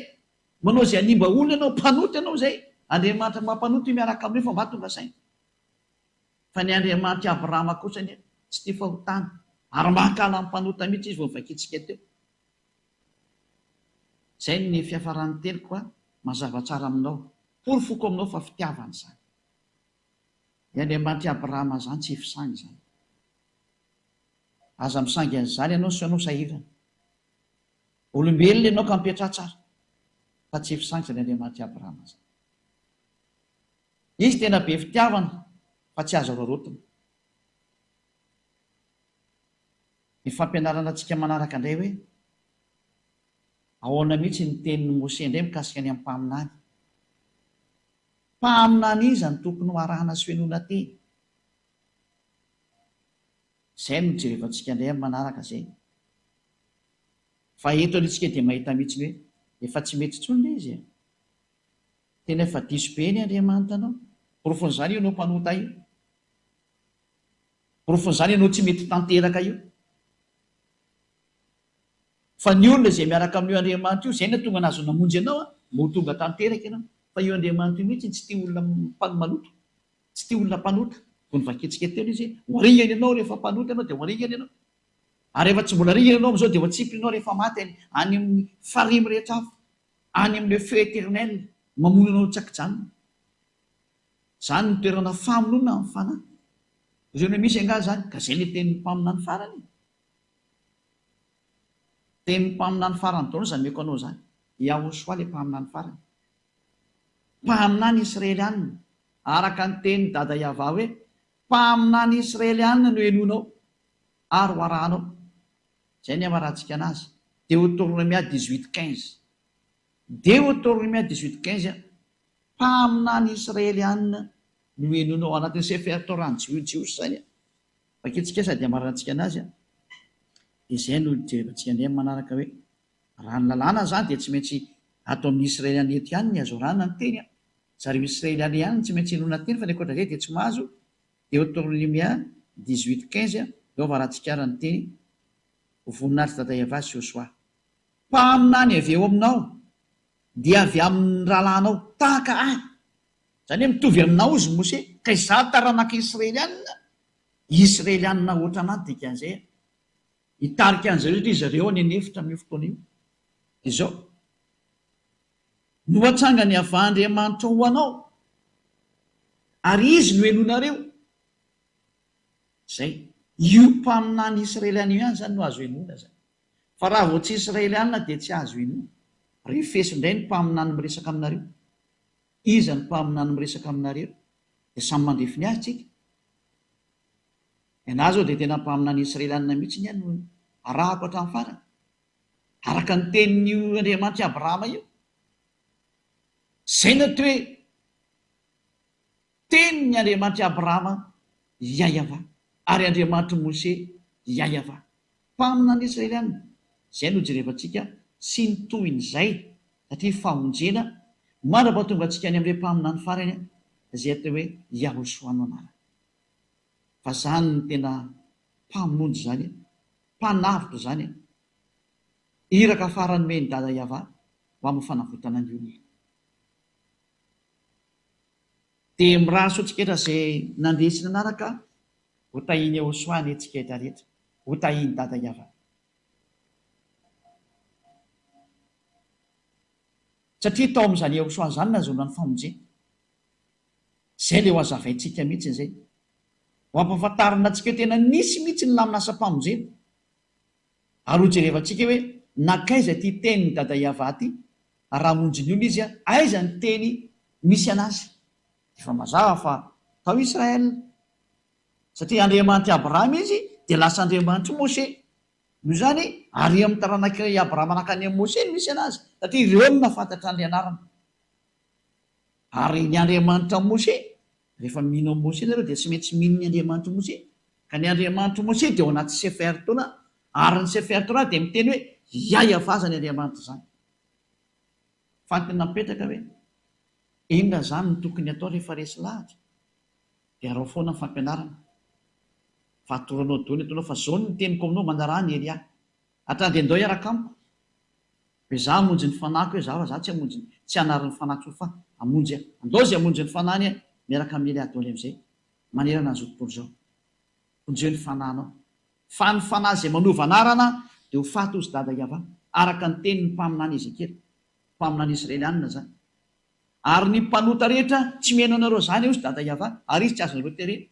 manao zay animba olona ianao, mpanoty ianao zay. Andriamanitra mampanoty miaraka amin'io fa mahatonga saina. Fa ny Andriamanitra Abrahama kosa ny tsy tia fahotana, ary mahakala amin'ny mpanota mihitsy izy vao nivakitsika teo. Zay ny fiafarany teliko mazava tsara aminao, porofoko aminao fa fitiavana zany. Ny Andriamanitra Abrahama zany tsy fisangy zany. Aza misangy an'izany ianao sy anao sahirana. Olombelona ianao ka mipetra tsara, fa tsy fisangy zany Andriamanitra Abrahama zany. Izy tena be fitiavana fa tsy azo rorotina. Ny fampianarana antsika manaraka indray hoe ahoana mihitsy ny tenin'ny Mose indray mikasika ny amin'ny mpaminany. Mpaminany iza ny tokony ho arahana sy fienoana teny. Izay no jerevantsika indray amin'ny manaraka zay. Fa eto antsika dia mahita mihitsy hoe efa tsy mety intsony ilay izy. Tena efa diso be ny Andriamanitra anao. Porofon'izany ianao mpanota io. Porofon'izany ianao tsy mety tanteraka io. Fa ny olona izay miaraka amin'io Andriamanitra io, izay no tonga nazo namonjy ianao, mo tonga tanteraka ianao. Fa io Andriamanitra io mihitsy tsy tia olona maloto, tsy tia olona mpanota. Vao nivakitsika teo izy, hoaringana ianao rehefa mpanota ianao dia hoaringana ianao. Ary rehefa tsy mbola ringana ianao amin'izao dia hoatsipy ianao rehefa maty any amin'ny farimy rehetra avy, any amin'ilay feu éternel, mamono ianao tsaki-janona. Zany ny toerana famonoana amin'ny fanahy. Izay no misy anga zany, ka izay ny tenin'ny mpaminany farany. Tenin'ny mpaminany farany taona izany meko anao zany. Yahoshua ilay mpaminany farany. Mpaminany Israelianina, araka ny tenin'ny dada Yahva hoe mpaminany Israelianina no henonao ary ho arahanao. Izay ny amarahantsika anazy. Deutéronomia 18:15. Deutéronomia 18:15. Mpaminany Israelianina no henonao anatin'ny Sefer Torah Jiosy zany. Vakitsikesa dia amarahantsika anazy. Izay no jerevantsika indray manaraka hoe raha ny lalàna zany dia tsy maintsy ato amin'ny Israeliana eto ihany ny azo arahana ny teny. Zareo Israeliana ihany tsy maintsy henona teny fa ny ankoatra izay dia tsy mahazo. Deutéronomia 18:15. Eo avarantsika ny teny ho voninahitra dada Eva sy Joshua. Mpaminany avy eo aminao dia avy amin'ny rahalanao tahaka ahy. Zany hoe mitovy aminao izy Mose, ka izaho taranaka Israelianina. Israelianina ohatra anaty dikan'izay. Hitarika an'izareo izy ireo any anefitra amin'ny fotoana io. Izao. No hatsanga ny avy Andriamanitra ho anao. Ary izy no henonareo. Zay. Io mpaminany Israeliana ihany zany no azo henona zany. Fa raha vao tsy Israelianina dia tsy azo henona. Rifesy indray ny mpaminany miresaka aminareo. Iza ny mpaminany miresaka aminareo? Dia samy mandrefy ny azy tsika. Ianahy zao dia tena mpaminany Israelianina mihitsy ny ihany no arahako hatramin'ny farany. Araka ny tenin'io Andriamanitra Abrahama io. Zay no hoe tenin'ny Andriamanitra Abrahama Yahva, ary Andriamanitra Mose Yahva. Mpaminany Israelianina. Izay no jerevantsika sy ny tohin'izay satria famonjena mandrapa tonga antsika any amin'ilay mpaminany farany izay atao hoe Yahoshua no anarany. Fa zany ny tena mpamonjy zany, mpanavitra zany, iraka farany meny dada Yahva ho amin'ny fanavotana ny olona. Dia miraso antsika izay nandresina anaraka ho tahiny Yahoshua ny antsika eto rehetra, ho tahiny dada Yahva. Satria tao amin'izany Yahoshua zany nahazoana ny famonjena. Izay ilay ho hazavaintsika mihitsy izay. Ho ampahafantarina antsika tena nisy mihitsy ny lamina asa-pamonjena. Ary ho jerevantsika hoe nakaiza ity tenin'ny dada Yahva ity, raha monjy ny olona izy aiza ny teny misy anazy. Efa mazava fa tao Israel. Satria Andriamanitra Abrahama izy dia lasa Andriamanitra Mose. Noho izany ary amin'ny taranak'i Abrahama nakany amin'ny Mose no misy anazy. Satria ireo no nafantatra ny anarana. Ary ny Andriamanitra Mose, rehefa mino amin'ny Mose nareo dia tsy maintsy mino ny Andriamanitra Mose. Ka ny Andriamanitra Mose dia ao anaty Sefer Torah. Ary ny Sefer Torah dia miteny hoe Yahva zany Andriamanitra zany. Fa tena mipetraka hoe inona zany no tokony atao rehefa resy lahatra. Dia arao foana ny fampianarana. Fa atoranao dony atonao fa zao ny teniko aminao manarany Elia. Hatrany dia andao hiaraka amiko. hoe za hamonjy ny fanahiko hoe za tsy hamonjy tsy hanarin'ny fanahiko fa amonjy andaozy hamonjy ny fanahny miaraka amin'ny adoly am'izay manerana an'izao tontolo zao onjeo ny fananao fa ny fanahy zay manova anarana dia ho faty ozy dada iava araka ny teny ny mpaminany Ezekely mpaminany Israelianina zany ary ny mpanota rehetra tsy mihaino anareo zany ozy dada iava ary izy tsy azonareo terena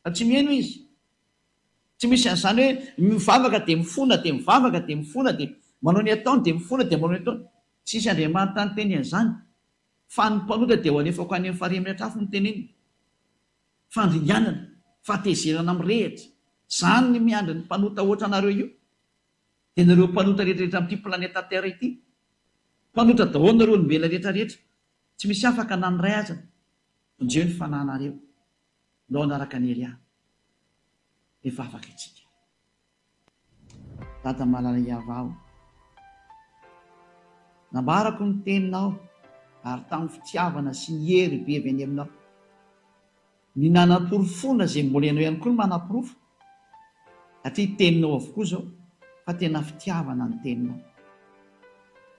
fa tsy mihaino izy tsy misy an'izany hoe mivavaka dia mifona dia mivavaka dia mifona dia manao ny ataony dia mifona dia manao ny ataony tsisy Andriamanitra ny teny an'izany fa ny mpanota dia ho anefako any amin'ny farihy amin'ny atrafo ny teneny fandringanana fatezerana mirehitra zany ny miandry ny mpanota ohatra anareo io dia nareo mpanota rehetrarehetra amin'ity planeta terre ity mpanota daholo nareo ny mbela rehetrarehetra tsy misy afaka na ny ray azana onjeo ny fanahinareo nao anaraka ny Elia efa afaka itsika dada malala iavao nambarako ny teninao ary tamin'ny fitiavana sy ny hery be avy any aminao ny nanam-porofona zay mbola ianao ihany koa ny manam-porofo satria teninao avokoa zao fa tena fitiavana ny teninao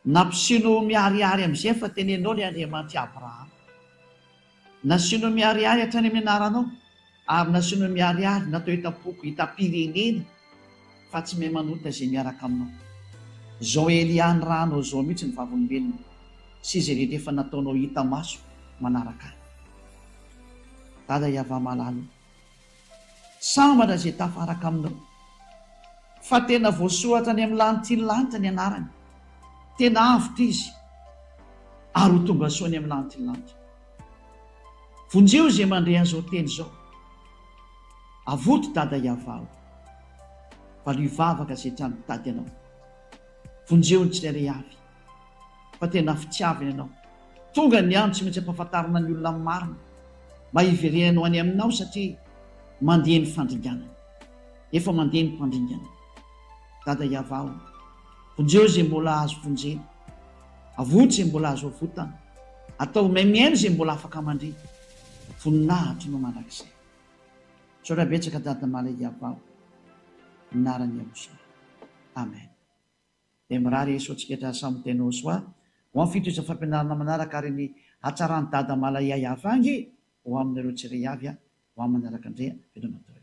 nampisinao miariary amin'izay fa tenenao ilay Andriamanitra Abrahama nasinao miariary hatrany amin'ny anaranao ary nasinao miariary natao hitapoko hitam-pirenena fa tsy mahay manota zay miaraka aminao zao Elia ny rahanao zao mihitsy ny vavolombelona sy izay rehetra efa nataonao hita maso manaraka dada iava malalo sambatra zay tafaraka aminao fa tena voasoratra any amin'ny lanitry ny lanitra ny anarany tena avitra izy ary ho tonga soa any amin'ny lanitry ny lanitra vonjeo zay mandre an'izao teny zao avoto dada iavao fa lo hivavaka zay trano tady ianao vonjeo ny tsirairay avy fa tena fitiavana ianao tonga ny andro tsy maintsy ampahafantarana ny olona marina mba hiverenanao any aminao satria mandeha ny fandringanana efa mandeha ny mpandringana dada iavao vonjeo zay mbola azo vonjena avoto zay mbola azo avotana atao maimiaino zay mbola afaka mandre voninahitry no mandrakizay sorabetsaka dada mala iavao minarany amoso amen dia mirary esotsiketra samy tenao soa ho amin'ny fitoisa fampianarana manaraka ary ny hatsarany dada mala iavangy ho aminareo tsiray avy ho amin'ny manaraka indrea velomatoa